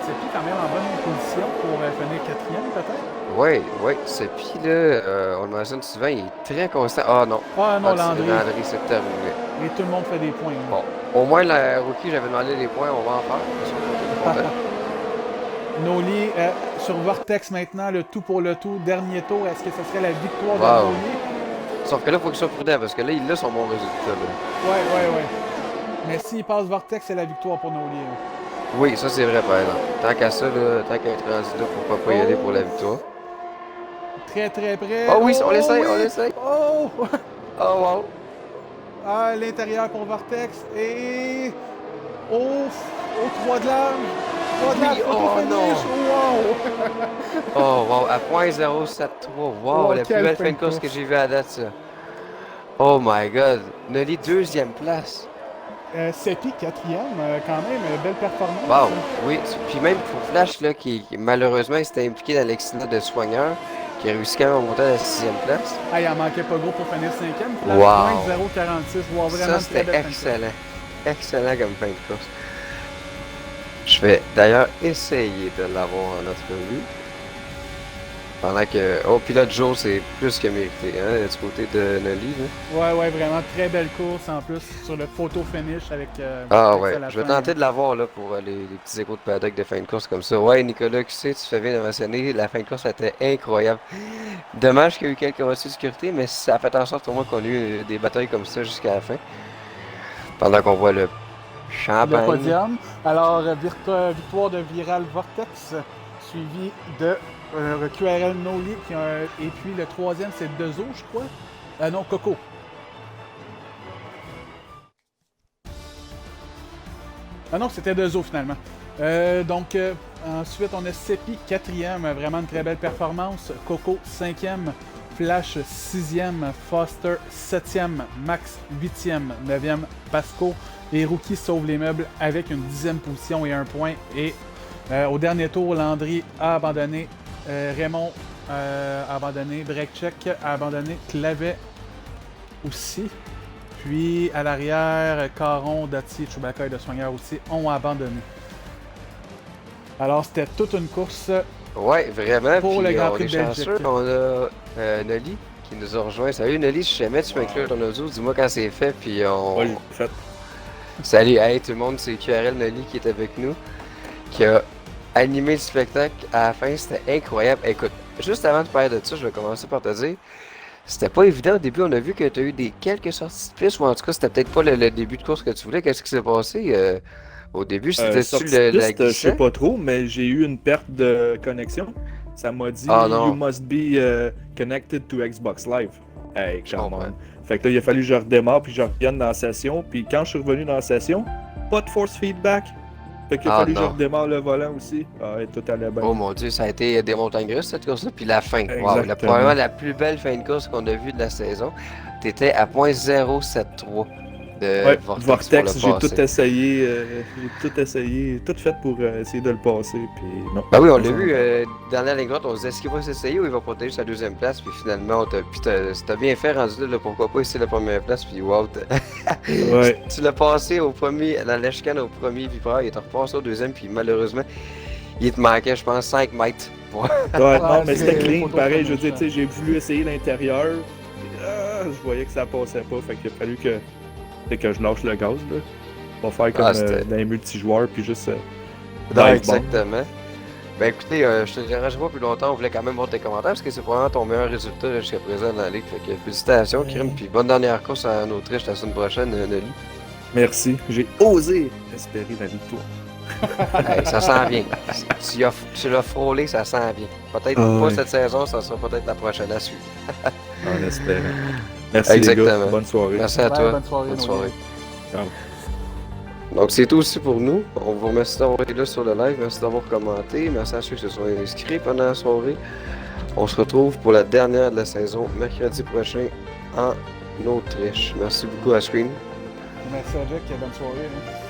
C'est plus quand même en bonne position pour finir quatrième, peut-être.
Ouais, ouais, ce pis là, on le mentionne souvent, il est très constant. Ah non,
Ah non, Landry.
Landry, c'est terminé.
Et tout le monde fait des points.
Bon, au moins, la rookie, j'avais demandé les points, on va en faire. De son côté, content.
Noli sur Vortex maintenant, le tout pour le tout. Dernier tour, est-ce que ce serait la victoire
Wow.
de Noli?
Sauf que là, il faut qu'il soit prudent parce que là, il a son bon résultat. Là.
Ouais. Mais s'il passe Vortex, c'est la victoire pour Noli.
Oui, ça c'est vrai par exemple. Tant qu'à ça, là, tant qu'à être rendu là, pourquoi pas y aller pour la victoire.
Très près.
Oh oui, on l'essaye,
oui.
on l'essaye.
Oh!
Oh wow.
À l'intérieur pour Vortex. Et au 3 de l'âme. 3 de l'âme,
Oui,
photo
oh
finish. Wow!
Oh wow, à .073. Wow,
Oh,
la plus
quelle
belle
fin
fin
de
de course que
course.
j'ai vue à date, ça. Oh my god. Nolly, deuxième place.
Seppi, quatrième, quand même, belle performance.
Wow, oui. Puis même pour Flash, là, qui malheureusement il s'était impliqué dans l'accident de soigneur, qui a réussi quand même à monter à la sixième place.
Ah, il en manquait pas gros pour finir cinquième. Flash,
Wow.
0,46. Wow, vraiment
Ça,
très
c'était
belle fin de course.
excellent. Excellent comme fin de course. Je vais d'ailleurs essayer de l'avoir en entrevue. Pendant que. Oh, pilote Joe, c'est plus que mérité, hein, du côté de Nolly. Là.
Ouais, vraiment très belle course en plus sur le photo finish avec.
Ah
avec
ouais,
ça à la
je vais
fin.
tenter de l'avoir là pour les petits échos de paddock de fin de course comme ça. Ouais, Nicolas, tu sais, tu fais bien de mentionner, la fin de course était incroyable. Dommage qu'il y a eu quelques voitures de sécurité, mais ça a fait en sorte au moins qu'on ait eu des batailles comme ça jusqu'à la fin. Pendant qu'on voit le champagne.
Le podium. Alors, victoire de Viral Vortex, suivi de QRL Noli, et puis le troisième, c'est Dezo, je crois. Non, Coco. Ah non, c'était Dezo finalement. Donc, ensuite, on a Seppi, quatrième, vraiment une très belle performance. Coco, cinquième. Flash, sixième. Foster, septième. Max, huitième. Neuvième, Pasco. Et Rookie sauve les meubles avec une 10e position et un point. Et au dernier tour, Landry a abandonné. Raymond a abandonné. Breakcheck a abandonné. Clavet aussi. Puis à l'arrière, Caron, Dati, Chewbacca et De Soigneur aussi ont abandonné. Alors c'était toute une course.
Ouais, vraiment.
Pour
puis,
le Grand
on
Prix
est
de Belgique.
chanceux. On a Nolly qui nous a rejoint. Salut Nolly, si jamais tu m'inclus ton audio, dis-moi quand c'est fait. Puis on.
Ouais, fait.
Salut, hey tout le monde, c'est QRL Nolly qui est avec nous, qui a animé le spectacle à la fin, c'était incroyable. Écoute, juste avant de parler de ça, je vais commencer par te dire, c'était pas évident au début, on a vu que tu as eu quelques sorties de piste, ou en tout cas c'était peut-être pas le début de course que tu voulais. Qu'est-ce qui s'est passé au début? C'était-tu
Sortie
la
de piste, je sais
glissade?
pas trop, mais j'ai eu une perte de connexion. Ça m'a dit
Ah, non.
You must be connected to Xbox Live. Hey, charmant.
ouais.
Fait que là, il a fallu que je redémarre puis que je revienne dans la session. Puis quand je suis revenu dans la session, pas de force feedback. Fait qu'il a
Ah,
fallu que je
non.
redémarre le volant aussi. Ah, et tout allait bien.
Oh mon dieu, ça a été des montagnes russes cette course-là, puis la fin. Wow,
Exactement.
probablement la plus belle fin de course qu'on a vue de la saison. T'étais à .073 de
Ouais,
Vortex,
Vortex,
pour
j'ai
le passer.
tout essayé, tout fait pour essayer de le passer. Puis non.
Ben oui, on l'a vu, dans la ligne droite, on se disait est-ce qu'il va s'essayer ou il va protéger sa deuxième place, puis finalement, t'as bien fait rendu là, pourquoi pas essayer la première place, puis wow,
Ouais.
tu l'as passé au premier, dans la chicane au premier vibreur, il est repassé au deuxième, puis malheureusement, il te manquait, je pense, 5 mètres.
Ouais,
Ah,
non, mais
c'est
c'était clean,
photo
pareil, je veux
finish,
dire, tu sais, j'ai voulu essayer l'intérieur, puis, je voyais que ça passait pas, fait qu'il a fallu que je lâche le gaz, là. Pas faire comme
c'était-
dans les multijoueurs, puis juste
Non,
dive bomb.
exactement. Ben écoutez, je te dérange pas plus longtemps, on voulait quand même voir tes commentaires, parce que c'est probablement ton meilleur résultat là, jusqu'à présent dans la ligue, fait que félicitations, Krim, puis bonne dernière course en Autriche la semaine prochaine, Nolly.
Merci. J'ai osé espérer la victoire.
Hey, ça sent bien. Tu l'as frôlé, ça sent bien. Peut-être pas cette saison, ça sera peut-être la prochaine à suivre.
En espérant. Merci les
Exactement.
gars. Bonne soirée.
Merci à toi.
Bonne soirée.
Bonne soirée.
Ciao.
Donc c'est tout aussi pour nous. On vous remercie d'avoir été là sur le live. Merci d'avoir commenté. Merci à ceux qui se sont inscrits pendant la soirée. On se retrouve pour la dernière de la saison, mercredi prochain, en Autriche. Merci beaucoup à Screen.
Merci à Jack, bonne soirée. Hein.